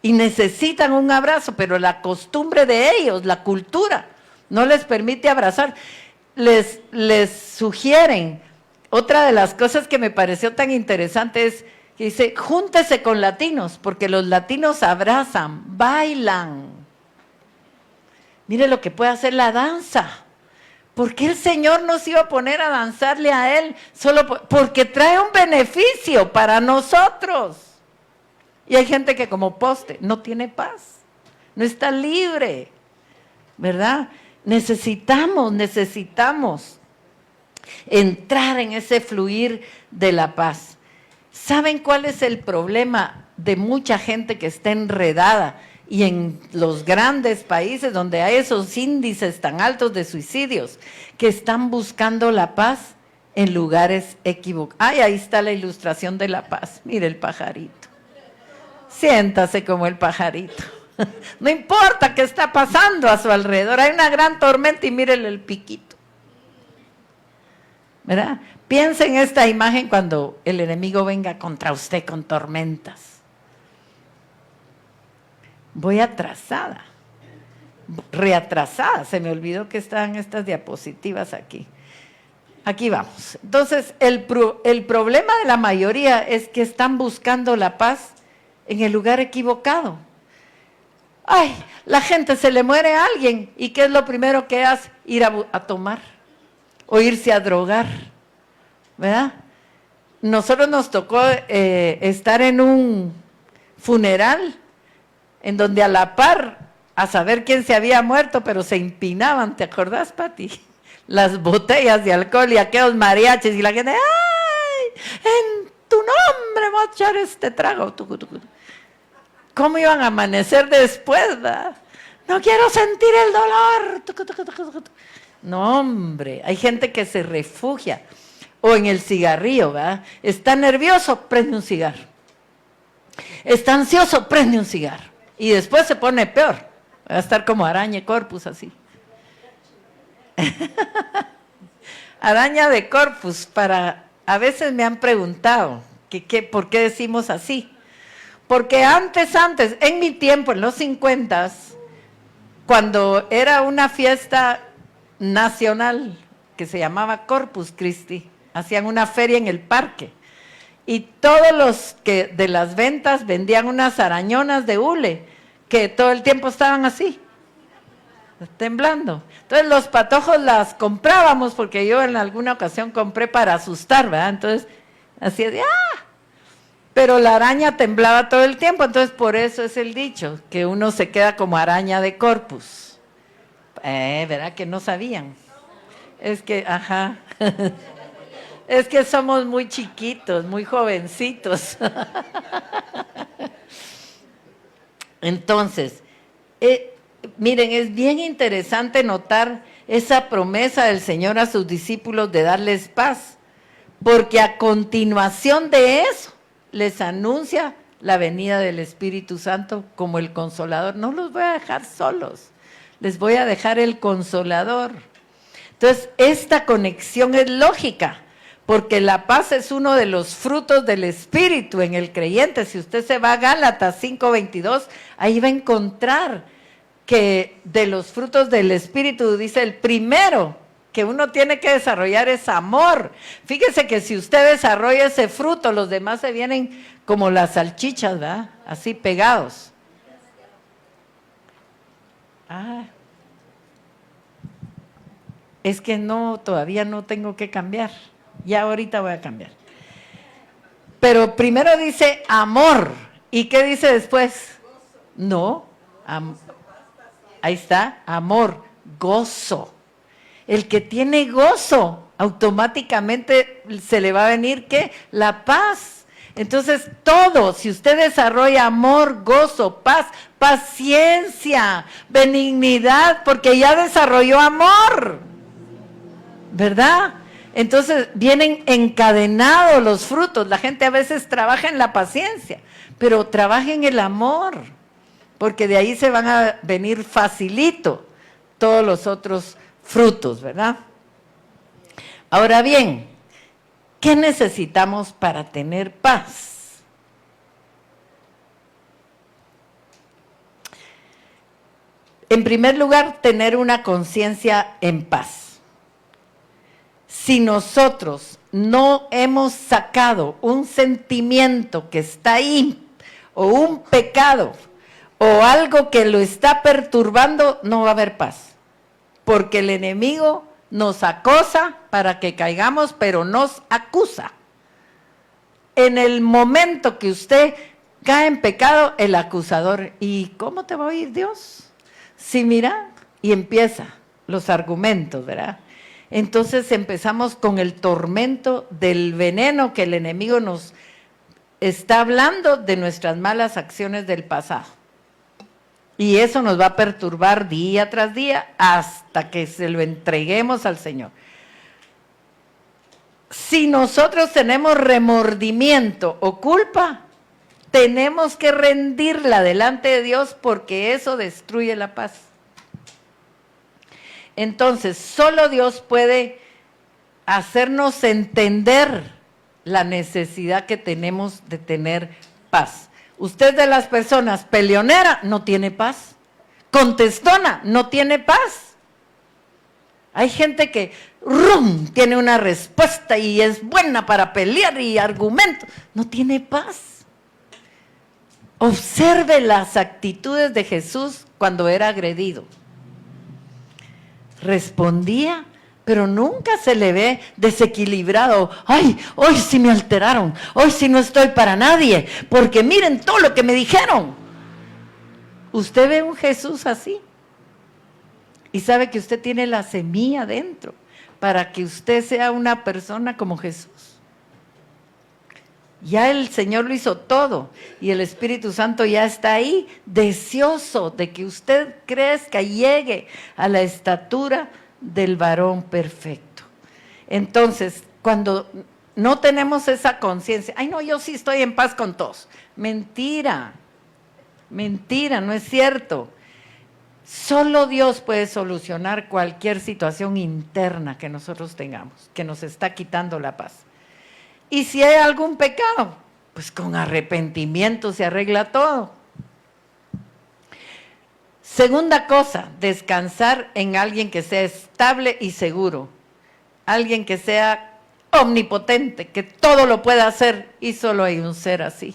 Y necesitan un abrazo, pero la costumbre de ellos, la cultura, no les permite abrazar. Les sugieren, otra de las cosas que me pareció tan interesante es que dice, júntese con latinos, porque los latinos abrazan, bailan. Mire lo que puede hacer la danza. ¿Por qué el Señor nos iba a poner a danzarle a Él? Solo porque trae un beneficio para nosotros. Y hay gente que como poste no tiene paz, no está libre, ¿verdad? Necesitamos entrar en ese fluir de la paz. ¿Saben cuál es el problema de mucha gente que está enredada y en los grandes países donde hay esos índices tan altos de suicidios, que están buscando la paz en lugares equivocados? Ay, ahí está la ilustración de la paz. Mire el pajarito. Siéntase como el pajarito. No importa qué está pasando a su alrededor. Hay una gran tormenta y mírele el piquito. ¿Verdad? Piensa en esta imagen cuando el enemigo venga contra usted con tormentas. Voy atrasada, reatrasada. Se me olvidó que estaban estas diapositivas aquí. Aquí vamos. Entonces, el problema de la mayoría es que están buscando la paz en el lugar equivocado. Ay, la gente se le muere a alguien y ¿qué es lo primero que hace? Ir a tomar o irse a drogar, ¿verdad? Nosotros nos tocó estar en un funeral en donde a la par, a saber quién se había muerto, pero se empinaban, ¿te acordás, Pati? Las botellas de alcohol y aquellos mariachis y la gente, ¡ay! En tu nombre voy a echar este trago. ¿Cómo iban a amanecer después, verdad? No quiero sentir el dolor. No, hombre, hay gente que se refugia. O en el cigarrillo, ¿verdad? Está nervioso, prende un cigarro. Está ansioso, prende un cigarro. Y después se pone peor. Va a estar como araña corpus así. Araña de corpus. A veces me han preguntado ¿por qué decimos así? Porque antes, en mi tiempo, en los 50, cuando era una fiesta nacional que se llamaba Corpus Christi, hacían una feria en el parque y todos los que de las ventas vendían unas arañonas de hule que todo el tiempo estaban así, temblando. Entonces los patojos las comprábamos porque yo en alguna ocasión compré para asustar, ¿verdad? Entonces así de ¡ah! Pero la araña temblaba todo el tiempo, entonces por eso es el dicho, que uno se queda como araña de corpus. ¿Verdad que no sabían? Es que, ajá, es que somos muy chiquitos, muy jovencitos. Entonces, miren, es bien interesante notar esa promesa del Señor a sus discípulos de darles paz, porque a continuación de eso les anuncia la venida del Espíritu Santo como el Consolador. No los voy a dejar solos, les voy a dejar el Consolador. Entonces, esta conexión es lógica, porque la paz es uno de los frutos del Espíritu en el creyente. Si usted se va a Gálatas 5:22, ahí va a encontrar que de los frutos del Espíritu, dice el primero que uno tiene que desarrollar es amor. Fíjese que si usted desarrolla ese fruto, los demás se vienen como las salchichas, ¿verdad? Así pegados. Es que no, todavía no tengo que cambiar. Ya ahorita voy a cambiar. Pero primero dice amor. ¿Y qué dice después? No. Ahí está, amor, gozo. El que tiene gozo, automáticamente se le va a venir, ¿qué? La paz. Entonces, todo, si usted desarrolla amor, gozo, paz, paciencia, benignidad, porque ya desarrolló amor, ¿verdad? Entonces, vienen encadenados los frutos. La gente a veces trabaja en la paciencia, pero trabaja en el amor, porque de ahí se van a venir facilito todos los otros frutos, ¿verdad? Ahora bien, ¿qué necesitamos para tener paz? En primer lugar, tener una conciencia en paz. Si nosotros no hemos sacado un sentimiento que está ahí, o un pecado, o algo que lo está perturbando, no va a haber paz. Porque el enemigo nos acosa para que caigamos, pero nos acusa. En el momento que usted cae en pecado, el acusador, ¿y cómo te va a oír Dios? Sí, mira, y empieza los argumentos, ¿verdad? Entonces empezamos con el tormento del veneno que el enemigo nos está hablando de nuestras malas acciones del pasado. Y eso nos va a perturbar día tras día hasta que se lo entreguemos al Señor. Si nosotros tenemos remordimiento o culpa, tenemos que rendirla delante de Dios porque eso destruye la paz. Entonces, solo Dios puede hacernos entender la necesidad que tenemos de tener paz. Usted de las personas peleonera no tiene paz, contestona no tiene paz. Hay gente que tiene una respuesta y es buena para pelear y argumento, no tiene paz. Observe las actitudes de Jesús cuando era agredido. Respondía, pero nunca se le ve desequilibrado. Ay, hoy sí me alteraron, hoy sí no estoy para nadie, porque miren todo lo que me dijeron. Usted ve un Jesús así y sabe que usted tiene la semilla dentro para que usted sea una persona como Jesús. Ya el Señor lo hizo todo y el Espíritu Santo ya está ahí, deseoso de que usted crezca y llegue a la estatura del varón perfecto. Entonces, cuando no tenemos esa conciencia, ay no, yo sí estoy en paz con todos. Mentira, mentira, no es cierto. Solo Dios puede solucionar cualquier situación interna que nosotros tengamos, que nos está quitando la paz. Y si hay algún pecado, pues con arrepentimiento se arregla todo. Segunda cosa, descansar en alguien que sea estable y seguro. Alguien que sea omnipotente, que todo lo pueda hacer, y solo hay un ser así,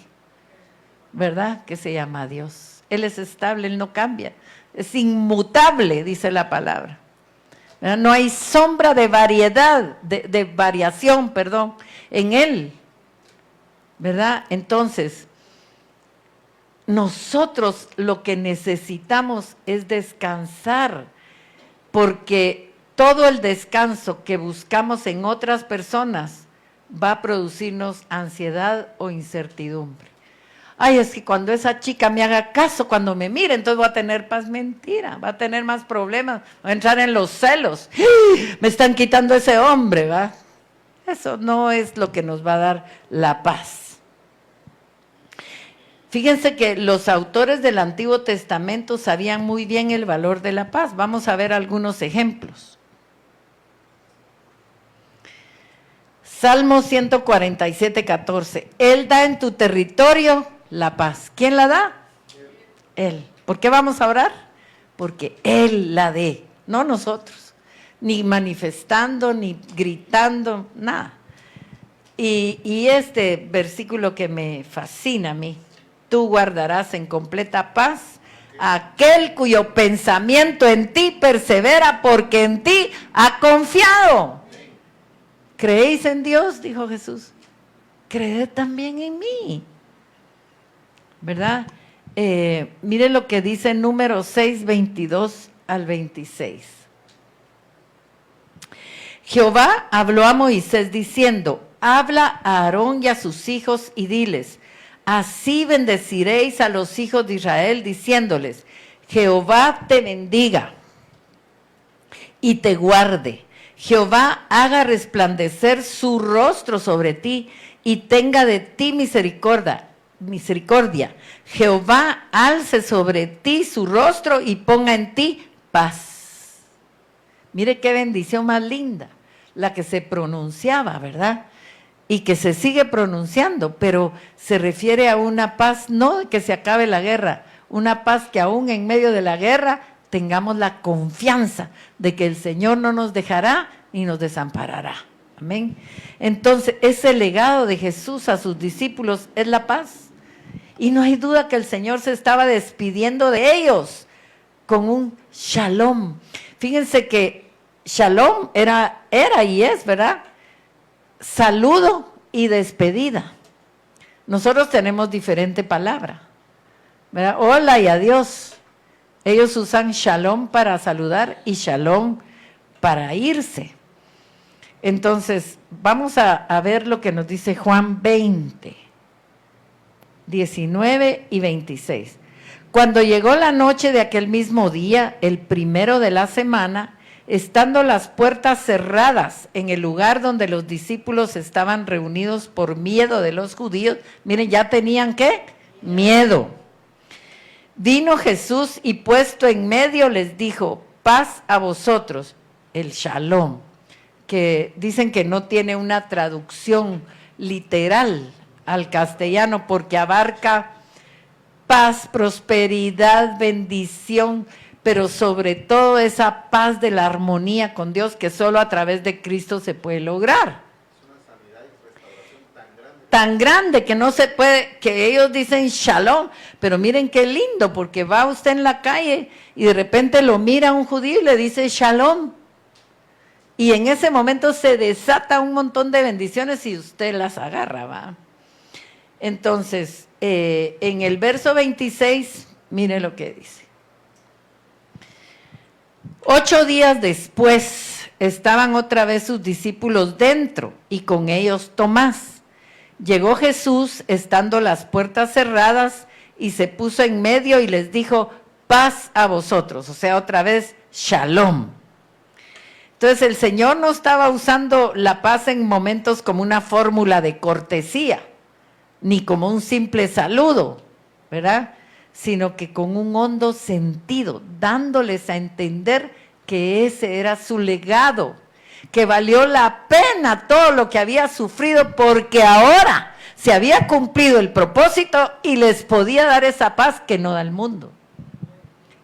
¿verdad? Que se llama Dios. Él es estable, Él no cambia. Es inmutable, dice la palabra. ¿Verdad? No hay sombra de variación, en Él. ¿Verdad? Entonces, nosotros lo que necesitamos es descansar porque todo el descanso que buscamos en otras personas va a producirnos ansiedad o incertidumbre. Ay, es que cuando esa chica me haga caso, cuando me mire, entonces voy a tener paz. Mentira, va a tener más problemas, va a entrar en los celos. Me están quitando ese hombre, ¿va? Eso no es lo que nos va a dar la paz. Fíjense que los autores del Antiguo Testamento sabían muy bien el valor de la paz. Vamos a ver algunos ejemplos. Salmo 147, 14. Él da en tu territorio la paz. ¿Quién la da? Él. ¿Por qué vamos a orar? Porque Él la dé, no nosotros. Ni manifestando, ni gritando, nada. Y este versículo que me fascina a mí. Tú guardarás en completa paz a aquel cuyo pensamiento en ti persevera, porque en ti ha confiado. ¿Creéis en Dios?, dijo Jesús. Creed también en mí. ¿Verdad? Miren lo que dice Números 6, 22 al 26. Jehová habló a Moisés diciendo: habla a Aarón y a sus hijos y diles: así bendeciréis a los hijos de Israel, diciéndoles: Jehová te bendiga y te guarde. Jehová haga resplandecer su rostro sobre ti y tenga de ti misericordia. Jehová alce sobre ti su rostro y ponga en ti paz. Mire qué bendición más linda, la que se pronunciaba, ¿verdad? Y que se sigue pronunciando, pero se refiere a una paz, no de que se acabe la guerra, una paz que aún en medio de la guerra tengamos la confianza de que el Señor no nos dejará ni nos desamparará. Amén. Entonces, ese legado de Jesús a sus discípulos es la paz. Y no hay duda que el Señor se estaba despidiendo de ellos con un shalom. Fíjense que shalom era y es, ¿verdad?, saludo y despedida. Nosotros tenemos diferente palabra, ¿verdad? Hola y adiós. Ellos usan shalom para saludar y shalom para irse. Entonces, vamos a ver lo que nos dice Juan 20, 19 y 26. Cuando llegó la noche de aquel mismo día, el primero de la semana, estando las puertas cerradas en el lugar donde los discípulos estaban reunidos por miedo de los judíos, miren, ya tenían ¿qué? Miedo. Vino Jesús y puesto en medio les dijo: paz a vosotros, el shalom, que dicen que no tiene una traducción literal al castellano porque abarca paz, prosperidad, bendición, pero sobre todo esa paz de la armonía con Dios que solo a través de Cristo se puede lograr. Es una sanidad y restauración tan grande que no se puede, que ellos dicen shalom, pero miren qué lindo, porque va usted en la calle y de repente lo mira un judío y le dice shalom. Y en ese momento se desata un montón de bendiciones y usted las agarra, ¿va? Entonces, en el verso 26, mire lo que dice. 8 días después estaban otra vez sus discípulos dentro y con ellos Tomás. Llegó Jesús estando las puertas cerradas y se puso en medio y les dijo: paz a vosotros, o sea, otra vez shalom. Entonces el Señor no estaba usando la paz en momentos como una fórmula de cortesía, ni como un simple saludo, ¿verdad?, sino que con un hondo sentido, dándoles a entender que ese era su legado, que valió la pena todo lo que había sufrido, porque ahora se había cumplido el propósito y les podía dar esa paz que no da el mundo.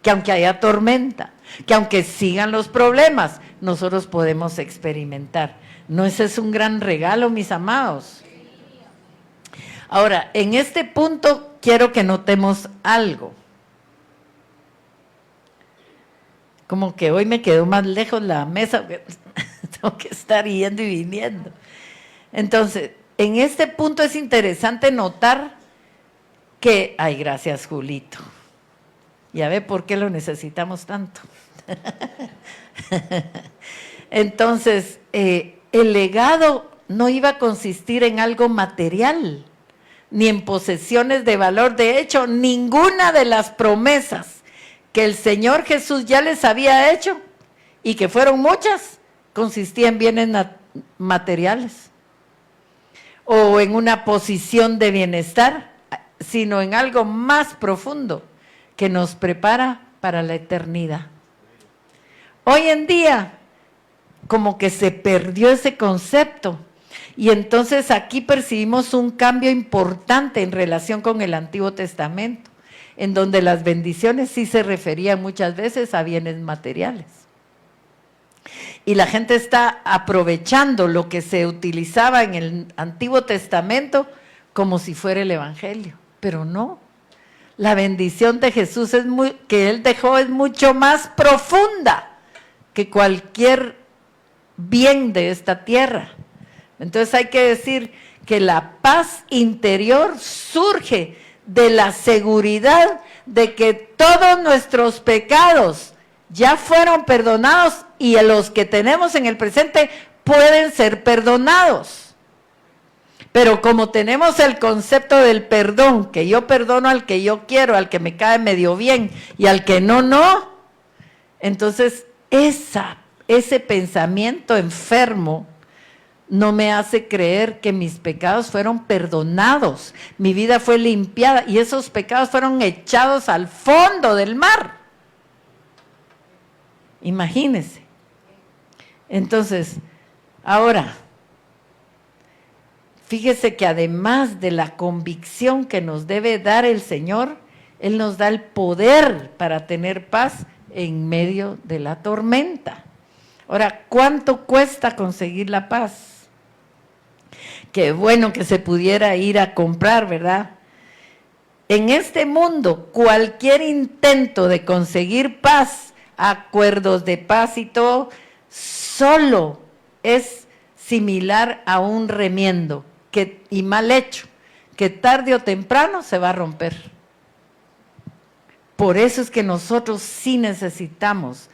Que aunque haya tormenta, que aunque sigan los problemas, nosotros podemos experimentar. ¿No ese es un gran regalo, mis amados? Ahora, en este punto quiero que notemos algo. Como que hoy me quedó más lejos la mesa, tengo que estar yendo y viniendo. Entonces, en este punto es interesante notar que, ay, gracias Julito, ya ve por qué lo necesitamos tanto. Entonces, el legado no iba a consistir en algo material, ni en posesiones de valor. De hecho, ninguna de las promesas que el Señor Jesús ya les había hecho, y que fueron muchas, consistía en bienes materiales o en una posición de bienestar, sino en algo más profundo que nos prepara para la eternidad. Hoy en día, como que se perdió ese concepto, y entonces aquí percibimos un cambio importante en relación con el Antiguo Testamento, en donde las bendiciones sí se referían muchas veces a bienes materiales. Y la gente está aprovechando lo que se utilizaba en el Antiguo Testamento como si fuera el Evangelio, pero no. La bendición de Jesús que Él dejó es mucho más profunda que cualquier bien de esta tierra. Entonces hay que decir que la paz interior surge de la seguridad de que todos nuestros pecados ya fueron perdonados, y los que tenemos en el presente pueden ser perdonados. Pero como tenemos el concepto del perdón, que yo perdono al que yo quiero, al que me cae medio bien, y al que no, entonces ese pensamiento enfermo no me hace creer que mis pecados fueron perdonados, mi vida fue limpiada, y esos pecados fueron echados al fondo del mar. Imagínense. Entonces, ahora, fíjese que además de la convicción que nos debe dar el Señor, Él nos da el poder para tener paz en medio de la tormenta. Ahora, ¿cuánto cuesta conseguir la paz? Qué bueno que se pudiera ir a comprar, ¿verdad? En este mundo, cualquier intento de conseguir paz, acuerdos de paz y todo, solo es similar a un remiendo y mal hecho, que tarde o temprano se va a romper. Por eso es que nosotros sí necesitamos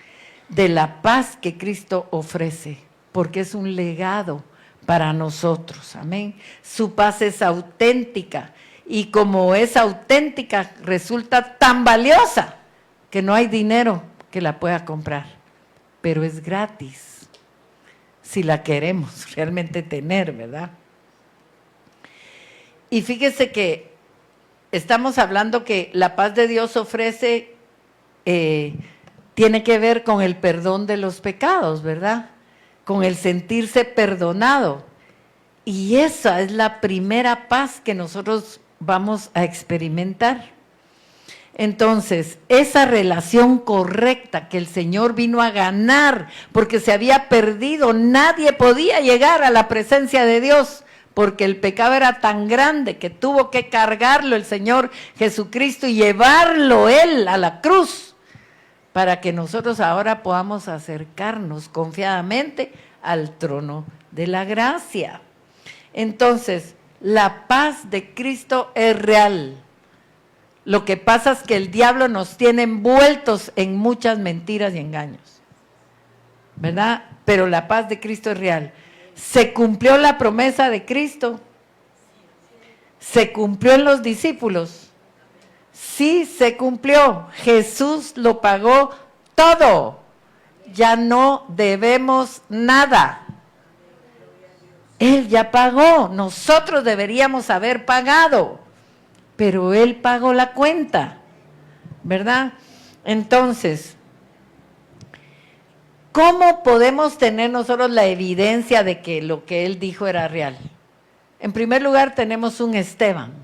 de la paz que Cristo ofrece, porque es un legado para nosotros, amén. Su paz es auténtica, y como es auténtica, resulta tan valiosa que no hay dinero que la pueda comprar, pero es gratis, si la queremos realmente tener, ¿verdad? Y fíjese que estamos hablando que la paz de Dios ofrece, tiene que ver con el perdón de los pecados, ¿verdad? Con el sentirse perdonado, y esa es la primera paz que nosotros vamos a experimentar. Entonces, esa relación correcta que el Señor vino a ganar, porque se había perdido, nadie podía llegar a la presencia de Dios, porque el pecado era tan grande que tuvo que cargarlo el Señor Jesucristo y llevarlo Él a la cruz, para que nosotros ahora podamos acercarnos confiadamente al trono de la gracia. Entonces, la paz de Cristo es real. Lo que pasa es que el diablo nos tiene envueltos en muchas mentiras y engaños, ¿verdad? Pero la paz de Cristo es real. ¿Se cumplió la promesa de Cristo? ¿Se cumplió en los discípulos? Sí, se cumplió. Jesús lo pagó todo. Ya no debemos nada. Él ya pagó. Nosotros deberíamos haber pagado, pero Él pagó la cuenta, ¿verdad? Entonces, ¿cómo podemos tener nosotros la evidencia de que lo que Él dijo era real? En primer lugar, tenemos un Esteban,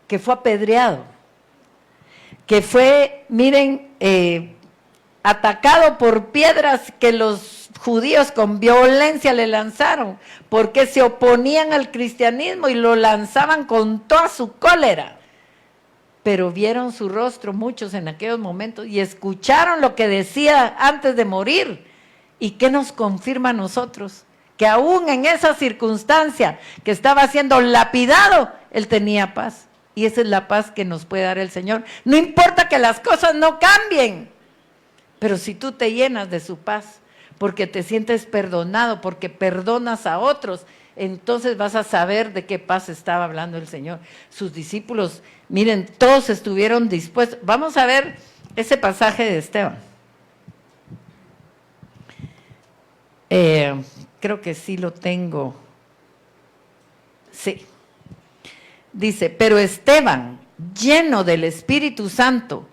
que fue apedreado, que fue, miren, atacado por piedras que los judíos con violencia le lanzaron, porque se oponían al cristianismo y lo lanzaban con toda su cólera. Pero vieron su rostro muchos en aquellos momentos y escucharon lo que decía antes de morir. ¿Y qué nos confirma a nosotros? Que aún en esa circunstancia que estaba siendo lapidado, él tenía paz. Y esa es la paz que nos puede dar el Señor. No importa que las cosas no cambien, Pero si tú te llenas de su paz, porque te sientes perdonado, porque perdonas a otros, entonces vas a saber de qué paz estaba hablando el Señor. Sus discípulos, miren, todos estuvieron dispuestos. Vamos a ver ese pasaje de Esteban. Creo que sí lo tengo. Sí. Dice, pero Esteban, lleno del Espíritu Santo,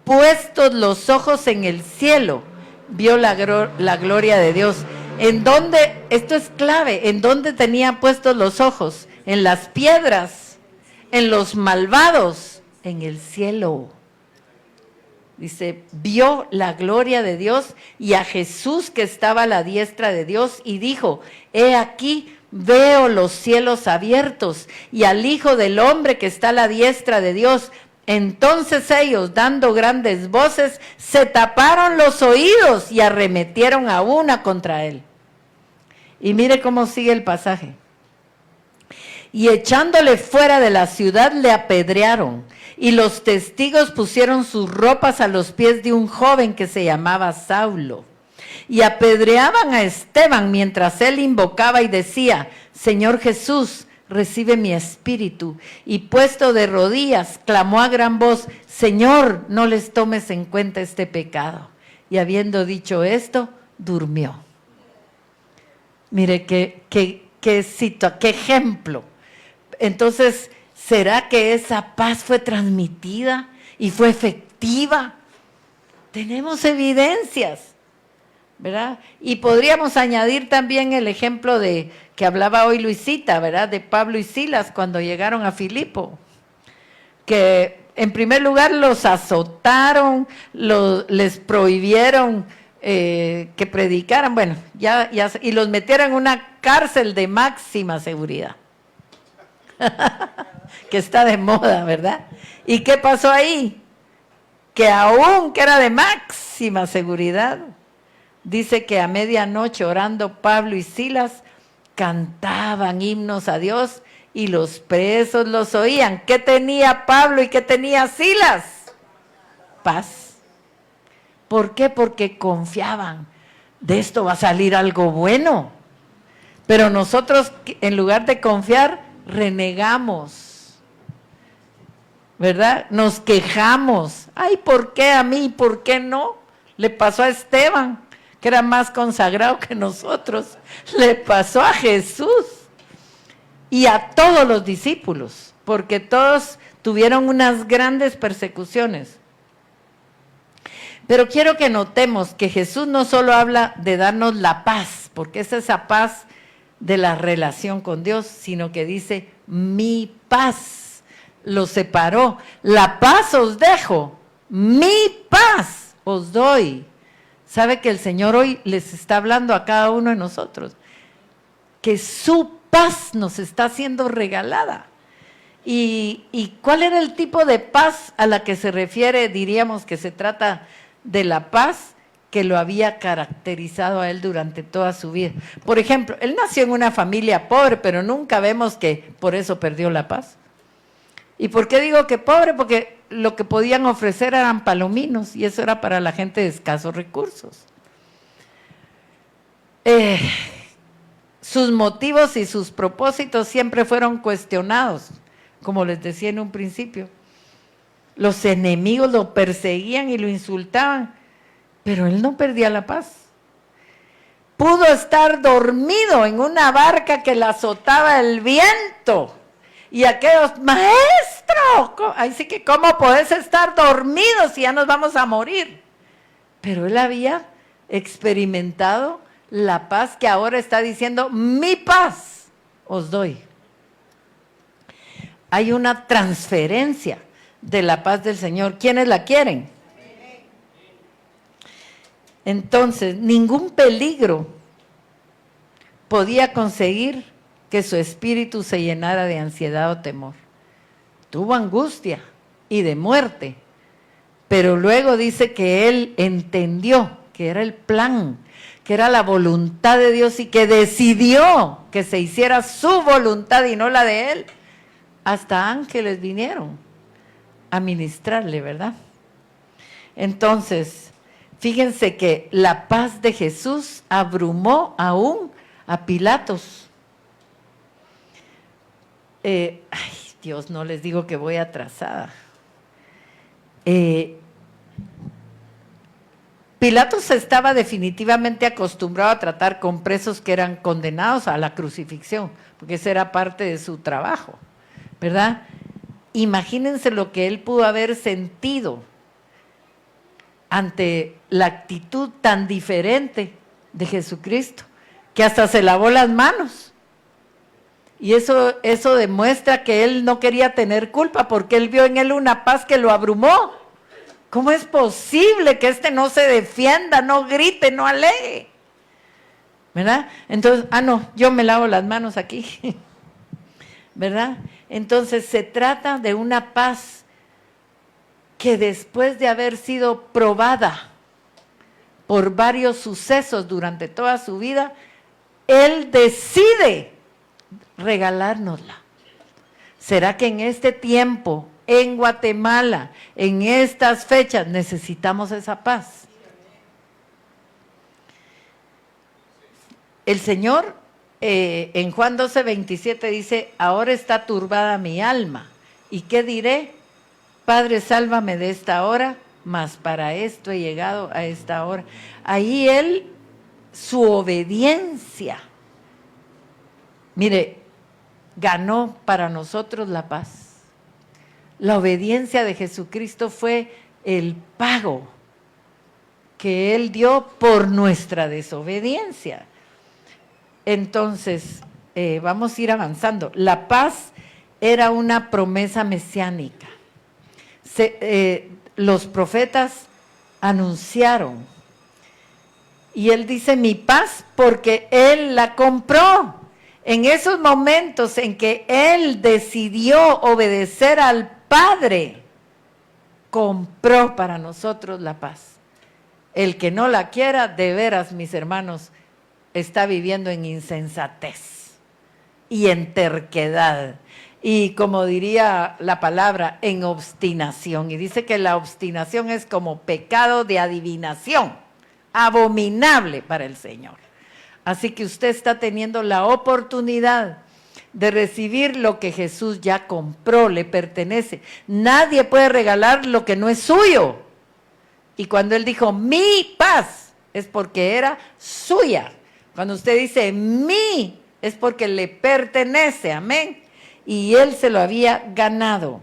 puestos los ojos en el cielo, vio la gloria de Dios. ¿En dónde? Esto es clave. ¿En dónde tenía puestos los ojos? En las piedras, en los malvados, en el cielo. Dice, vio la gloria de Dios y a Jesús que estaba a la diestra de Dios y dijo, he aquí, veo los cielos abiertos y al Hijo del Hombre que está a la diestra de Dios. Entonces ellos, dando grandes voces, se taparon los oídos y arremetieron a una contra él. Y mire cómo sigue el pasaje. Y echándole fuera de la ciudad le apedrearon. Y los testigos pusieron sus ropas a los pies de un joven que se llamaba Saulo. Y apedreaban a Esteban mientras él invocaba y decía, Señor Jesús, recibe mi espíritu. Y puesto de rodillas, clamó a gran voz, Señor, no les tomes en cuenta este pecado. Y habiendo dicho esto, durmió. Mire qué ejemplo. Entonces, ¿será que esa paz fue transmitida y fue efectiva? Tenemos evidencias, ¿verdad? Y podríamos añadir también el ejemplo de que hablaba hoy Luisita, ¿verdad? De Pablo y Silas cuando llegaron a Filipo, que en primer lugar los azotaron, les prohibieron que predicaran, bueno, y los metieron en una cárcel de máxima seguridad. Que está de moda, ¿verdad? ¿Y qué pasó ahí? Que aún que era de máxima seguridad, dice que a medianoche orando Pablo y Silas cantaban himnos a Dios y los presos los oían. ¿Qué tenía Pablo y qué tenía Silas? Paz. ¿Por qué? Porque confiaban. De esto va a salir algo bueno. Pero nosotros, en lugar de confiar, renegamos, ¿verdad? Nos quejamos. Ay, ¿por qué a mí? ¿Por qué no? Le pasó a Esteban, que era más consagrado que nosotros. Le pasó a Jesús y a todos los discípulos, porque todos tuvieron unas grandes persecuciones. Pero quiero que notemos que Jesús no solo habla de darnos la paz, porque es esa paz de la relación con Dios, sino que dice, mi paz los separó. La paz os dejo, mi paz os doy. ¿Sabe que el Señor hoy les está hablando a cada uno de nosotros? Que su paz nos está siendo regalada. ¿Y cuál era el tipo de paz a la que se refiere? Diríamos que se trata de la paz que lo había caracterizado a él durante toda su vida. Por ejemplo, él nació en una familia pobre, pero nunca vemos que por eso perdió la paz. ¿Y por qué digo que pobre? Porque lo que podían ofrecer eran palominos, y eso era para la gente de escasos recursos. Sus motivos y sus propósitos siempre fueron cuestionados, como les decía en un principio. Los enemigos lo perseguían y lo insultaban, pero él no perdía la paz. Pudo estar dormido en una barca que la azotaba el viento. Y aquellos, maestro, así que ¿cómo podés estar dormido si ya nos vamos a morir? Pero él había experimentado la paz que ahora está diciendo, mi paz os doy. Hay una transferencia de la paz del Señor. ¿Quiénes la quieren? Entonces, ningún peligro podía conseguir que su espíritu se llenara de ansiedad o temor. Tuvo angustia y de muerte, pero luego dice que él entendió que era el plan, que era la voluntad de Dios y que decidió que se hiciera su voluntad y no la de él. Hasta ángeles vinieron a ministrarle, ¿verdad? Entonces, Fíjense que la paz de Jesús abrumó aún a Pilatos. Ay, Dios, no les digo que voy atrasada. Pilatos estaba definitivamente acostumbrado a tratar con presos que eran condenados a la crucifixión, porque esa era parte de su trabajo, ¿verdad? Imagínense lo que él pudo haber sentido ante la actitud tan diferente de Jesucristo, que hasta se lavó las manos. Y eso demuestra que él no quería tener culpa, porque él vio en él una paz que lo abrumó. ¿Cómo es posible que no se defienda, no grite, no alegue? ¿Verdad? Entonces, no, yo me lavo las manos aquí. ¿Verdad? Entonces se trata de una paz que después de haber sido probada por varios sucesos durante toda su vida, él decide regalárnosla. ¿Será que en este tiempo, en Guatemala, en estas fechas, necesitamos esa paz? El Señor en Juan 12:27 dice, ahora está turbada mi alma. ¿Y qué diré? Padre, sálvame de esta hora, mas para esto he llegado a esta hora. Ahí él, su obediencia, mire, ganó para nosotros la paz. La obediencia de Jesucristo fue el pago que Él dio por nuestra desobediencia. Entonces, vamos a ir avanzando. La paz era una promesa mesiánica. Los profetas anunciaron, y Él dice, mi paz, porque Él la compró. En esos momentos en que Él decidió obedecer al Padre, compró para nosotros la paz. El que no la quiera, de veras, mis hermanos, está viviendo en insensatez y en terquedad. Y como diría la palabra, en obstinación. Y dice que la obstinación es como pecado de adivinación, abominable para el Señor. Así que usted está teniendo la oportunidad de recibir lo que Jesús ya compró, le pertenece. Nadie puede regalar lo que no es suyo. Y cuando Él dijo, mi paz, es porque era suya. Cuando usted dice, mi, es porque le pertenece, amén. Y Él se lo había ganado.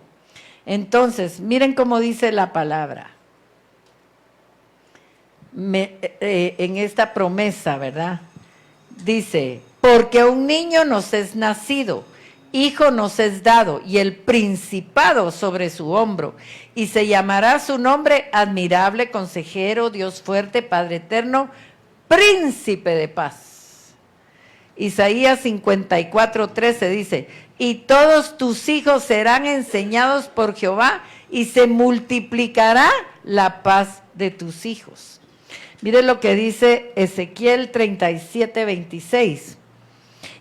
Entonces, miren cómo dice la palabra. En esta promesa, ¿verdad? Dice, porque un niño nos es nacido, hijo nos es dado, y el principado sobre su hombro, y se llamará su nombre admirable, consejero, Dios fuerte, Padre eterno, príncipe de paz. Isaías 54:13 dice, y todos tus hijos serán enseñados por Jehová, y se multiplicará la paz de tus hijos. Mire lo que dice Ezequiel 37:26.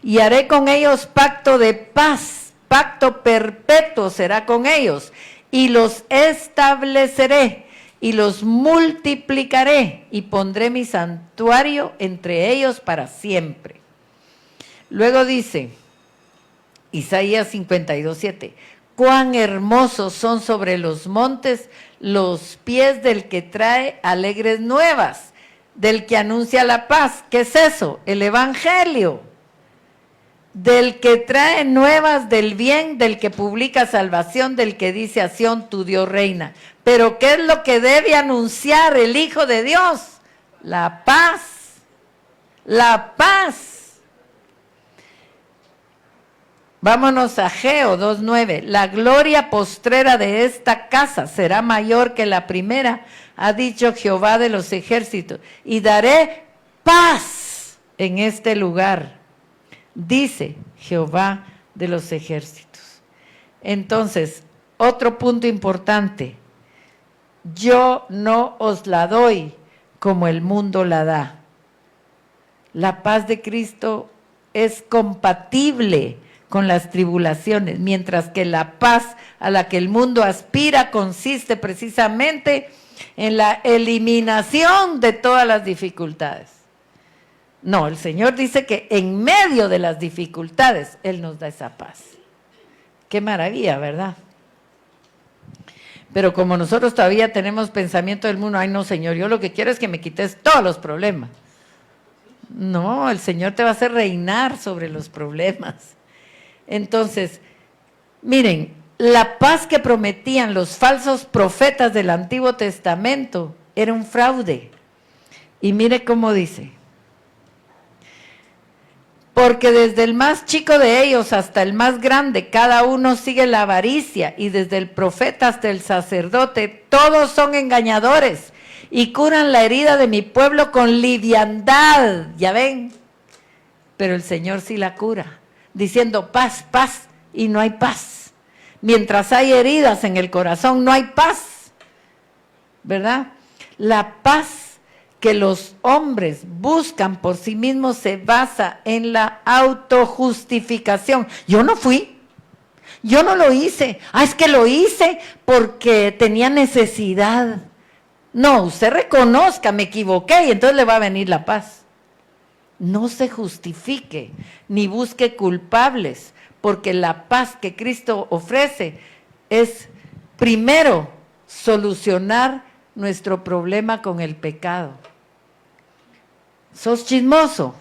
Y haré con ellos pacto de paz, pacto perpetuo será con ellos, y los estableceré, y los multiplicaré, y pondré mi santuario entre ellos para siempre. Luego dice, Isaías 52:7, cuán hermosos son sobre los montes los pies del que trae alegres nuevas, del que anuncia la paz. ¿Qué es eso? El evangelio. Del que trae nuevas del bien, del que publica salvación, del que dice a Sión, tu Dios reina. Pero ¿qué es lo que debe anunciar el Hijo de Dios? La paz. La paz. Vámonos a Ageo 2:9. La gloria postrera de esta casa será mayor que la primera, ha dicho Jehová de los ejércitos, y daré paz en este lugar, dice Jehová de los ejércitos. Entonces, otro punto importante, yo no os la doy como el mundo la da. La paz de Cristo es compatible con las tribulaciones, mientras que la paz a la que el mundo aspira consiste precisamente en la eliminación de todas las dificultades. No, el Señor dice que en medio de las dificultades Él nos da esa paz. Qué maravilla, ¿verdad? Pero como nosotros todavía tenemos pensamiento del mundo, ay no, Señor, yo lo que quiero es que me quites todos los problemas. No, el Señor te va a hacer reinar sobre los problemas. Entonces, miren, la paz que prometían los falsos profetas del Antiguo Testamento era un fraude. Y mire cómo dice: porque desde el más chico de ellos hasta el más grande, cada uno sigue la avaricia, y desde el profeta hasta el sacerdote, todos son engañadores y curan la herida de mi pueblo con liviandad. ¿Ya ven? Pero el Señor sí la cura, diciendo paz, paz, y no hay paz. Mientras hay heridas en el corazón, no hay paz, ¿verdad? La paz que los hombres buscan por sí mismos se basa en la autojustificación. Yo no fui, yo no lo hice. Es que lo hice porque tenía necesidad. No, usted reconozca, me equivoqué, y entonces le va a venir la paz. No se justifique, ni busque culpables, porque la paz que Cristo ofrece es, primero, solucionar nuestro problema con el pecado. Sos chismoso,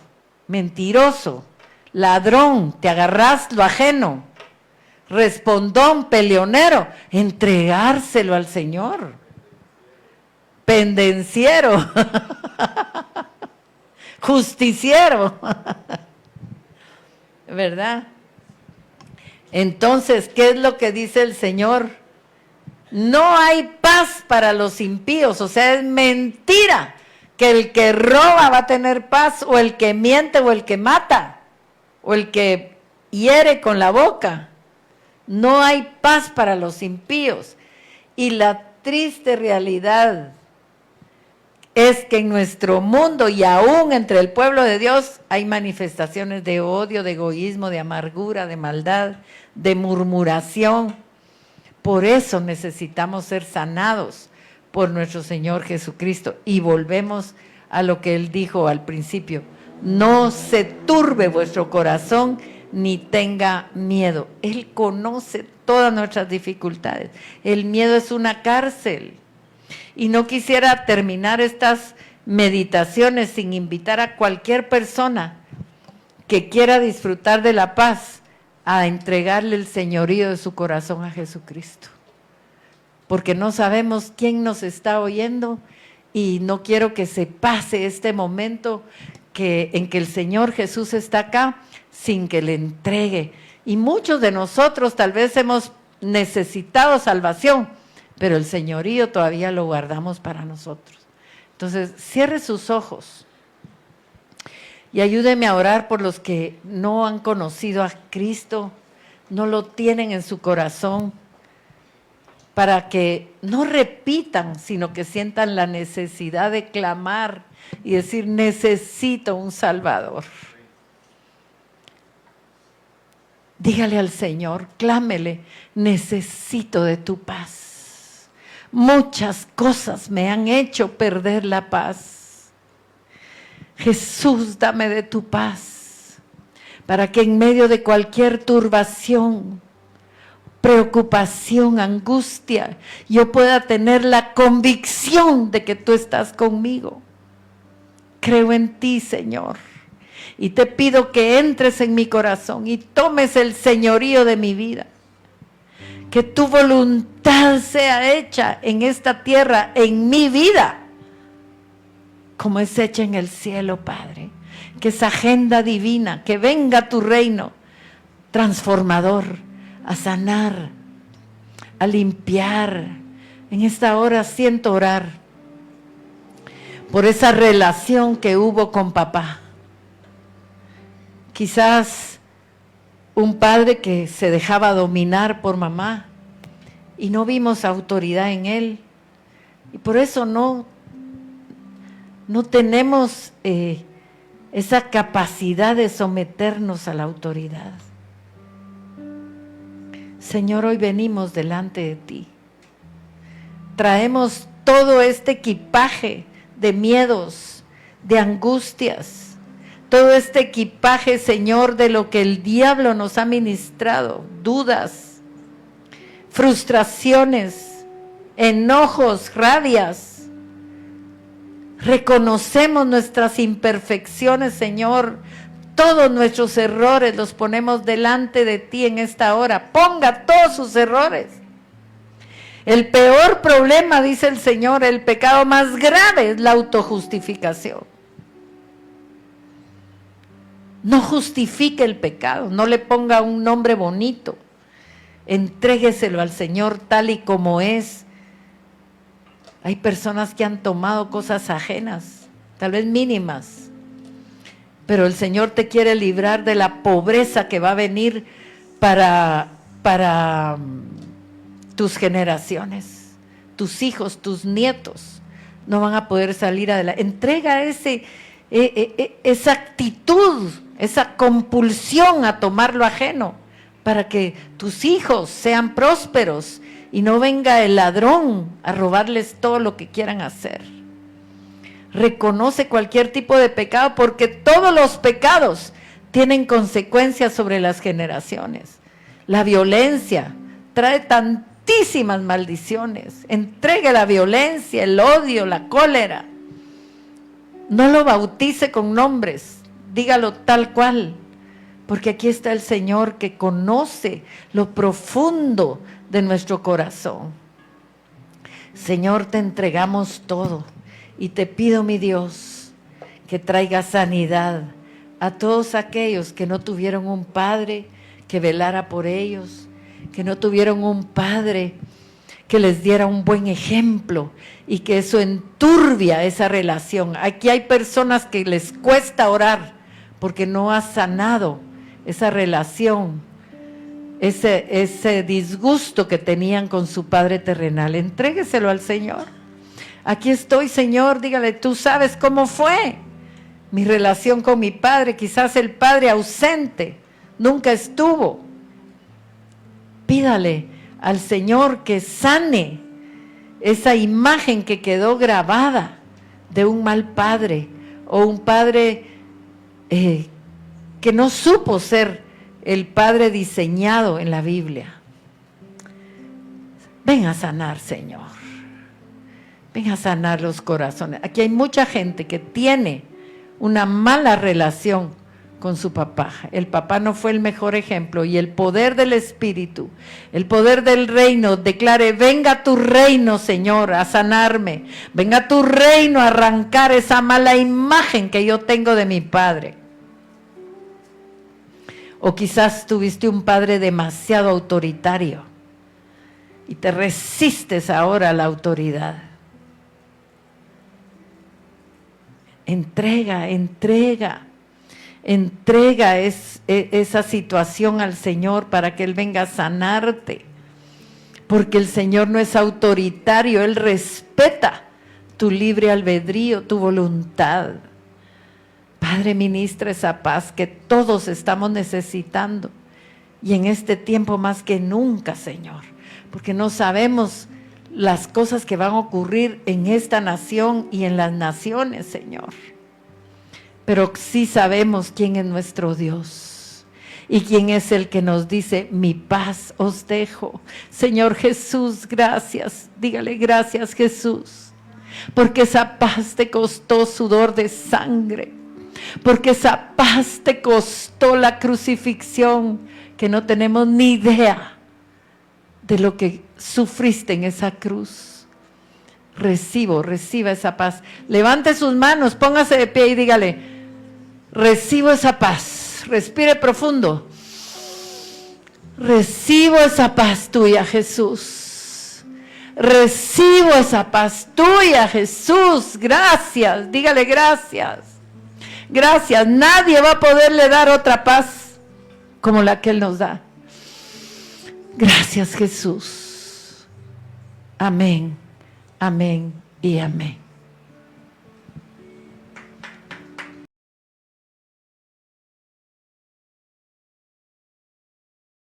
mentiroso, ladrón, te agarrás lo ajeno, respondón, peleonero, entregárselo al Señor. Pendenciero, justiciero, ¿verdad? Entonces, ¿qué es lo que dice el Señor? No hay paz para los impíos, o sea, es mentira que el que roba va a tener paz, o el que miente, o el que mata, o el que hiere con la boca. No hay paz para los impíos. Y la triste realidad es que en nuestro mundo y aún entre el pueblo de Dios hay manifestaciones de odio, de egoísmo, de amargura, de maldad, de murmuración. Por eso necesitamos ser sanados por nuestro Señor Jesucristo. Y volvemos a lo que Él dijo al principio: no se turbe vuestro corazón ni tenga miedo. Él conoce todas nuestras dificultades. El miedo es una cárcel. Y no quisiera terminar estas meditaciones sin invitar a cualquier persona que quiera disfrutar de la paz a entregarle el señorío de su corazón a Jesucristo. Porque no sabemos quién nos está oyendo, y no quiero que se pase este momento en que el Señor Jesús está acá sin que le entregue. Y muchos de nosotros tal vez hemos necesitado salvación, pero el señorío todavía lo guardamos para nosotros. Entonces, cierre sus ojos y ayúdeme a orar por los que no han conocido a Cristo, no lo tienen en su corazón, para que no repitan, sino que sientan la necesidad de clamar y decir: necesito un Salvador. Dígale al Señor, clámele: necesito de tu paz. Muchas cosas me han hecho perder la paz. Jesús, dame de tu paz, para que en medio de cualquier turbación, preocupación, angustia, yo pueda tener la convicción de que tú estás conmigo. Creo en ti, Señor, y te pido que entres en mi corazón y tomes el señorío de mi vida. Que tu voluntad sea hecha en esta tierra, en mi vida, como es hecha en el cielo, Padre. Que esa agenda divina, que venga tu reino transformador, a sanar, a limpiar. En esta hora siento orar por esa relación que hubo con papá. Quizás un padre que se dejaba dominar por mamá y no vimos autoridad en él. Y por eso no tenemos esa capacidad de someternos a la autoridad. Señor, hoy venimos delante de ti. Traemos todo este equipaje de miedos, de angustias, todo este equipaje, Señor, de lo que el diablo nos ha ministrado, dudas, frustraciones, enojos, rabias. Reconocemos nuestras imperfecciones, Señor. Todos nuestros errores los ponemos delante de ti en esta hora. Ponga todos sus errores. El peor problema, dice el Señor, el pecado más grave es la autojustificación. No justifique el pecado, no le ponga un nombre bonito. Entrégueselo al Señor tal y como es. Hay personas que han tomado cosas ajenas, tal vez mínimas, pero el Señor te quiere librar de la pobreza que va a venir para tus generaciones. Tus hijos, tus nietos no van a poder salir adelante. Entrega esa actitud, esa compulsión a tomar lo ajeno, para que tus hijos sean prósperos y no venga el ladrón a robarles todo lo que quieran hacer. Reconoce cualquier tipo de pecado, porque todos los pecados tienen consecuencias sobre las generaciones. La violencia trae tantísimas maldiciones. Entregue la violencia, el odio, la cólera. No lo bautice con nombres, dígalo tal cual, porque aquí está el Señor que conoce lo profundo de nuestro corazón. Señor, te entregamos todo y te pido, mi Dios, que traiga sanidad a todos aquellos que no tuvieron un padre que velara por ellos, que no tuvieron un padre que les diera un buen ejemplo, y que eso enturbia esa relación. Aquí hay personas que les cuesta orar porque no ha sanado esa relación, ese disgusto que tenían con su Padre terrenal. Entrégueselo al Señor. Aquí estoy, Señor, dígale, tú sabes cómo fue mi relación con mi Padre. Quizás el Padre ausente nunca estuvo. Pídale al Señor que sane esa imagen que quedó grabada de un mal padre, o un padre que no supo ser el padre diseñado en la Biblia. Ven a sanar, Señor. Ven a sanar los corazones. Aquí hay mucha gente que tiene una mala relación con su papá. El papá no fue el mejor ejemplo, y el poder del Espíritu, el poder del reino, declare: venga tu reino, Señor, a sanarme. Venga tu reino a arrancar esa mala imagen que yo tengo de mi padre. O quizás tuviste un padre demasiado autoritario y te resistes ahora a la autoridad. Entrega esa situación al Señor para que Él venga a sanarte. Porque el Señor no es autoritario, Él respeta tu libre albedrío, tu voluntad. Padre, ministra esa paz que todos estamos necesitando, y en este tiempo más que nunca, Señor, porque no sabemos las cosas que van a ocurrir en esta nación y en las naciones, Señor. Pero sí sabemos quién es nuestro Dios y quién es el que nos dice: mi paz os dejo. Señor Jesús, gracias. Dígale: gracias, Jesús, porque esa paz te costó sudor de sangre, porque esa paz te costó la crucifixión, que no tenemos ni idea de lo que sufriste en esa cruz. Reciba esa paz. Levante sus manos, póngase de pie y dígale: recibo esa paz. Respire profundo. Recibo esa paz tuya, Jesús. Recibo esa paz tuya, Jesús. Gracias. Dígale: gracias. Gracias. Nadie va a poderle dar otra paz como la que Él nos da. Gracias, Jesús. Amén, amén y amén.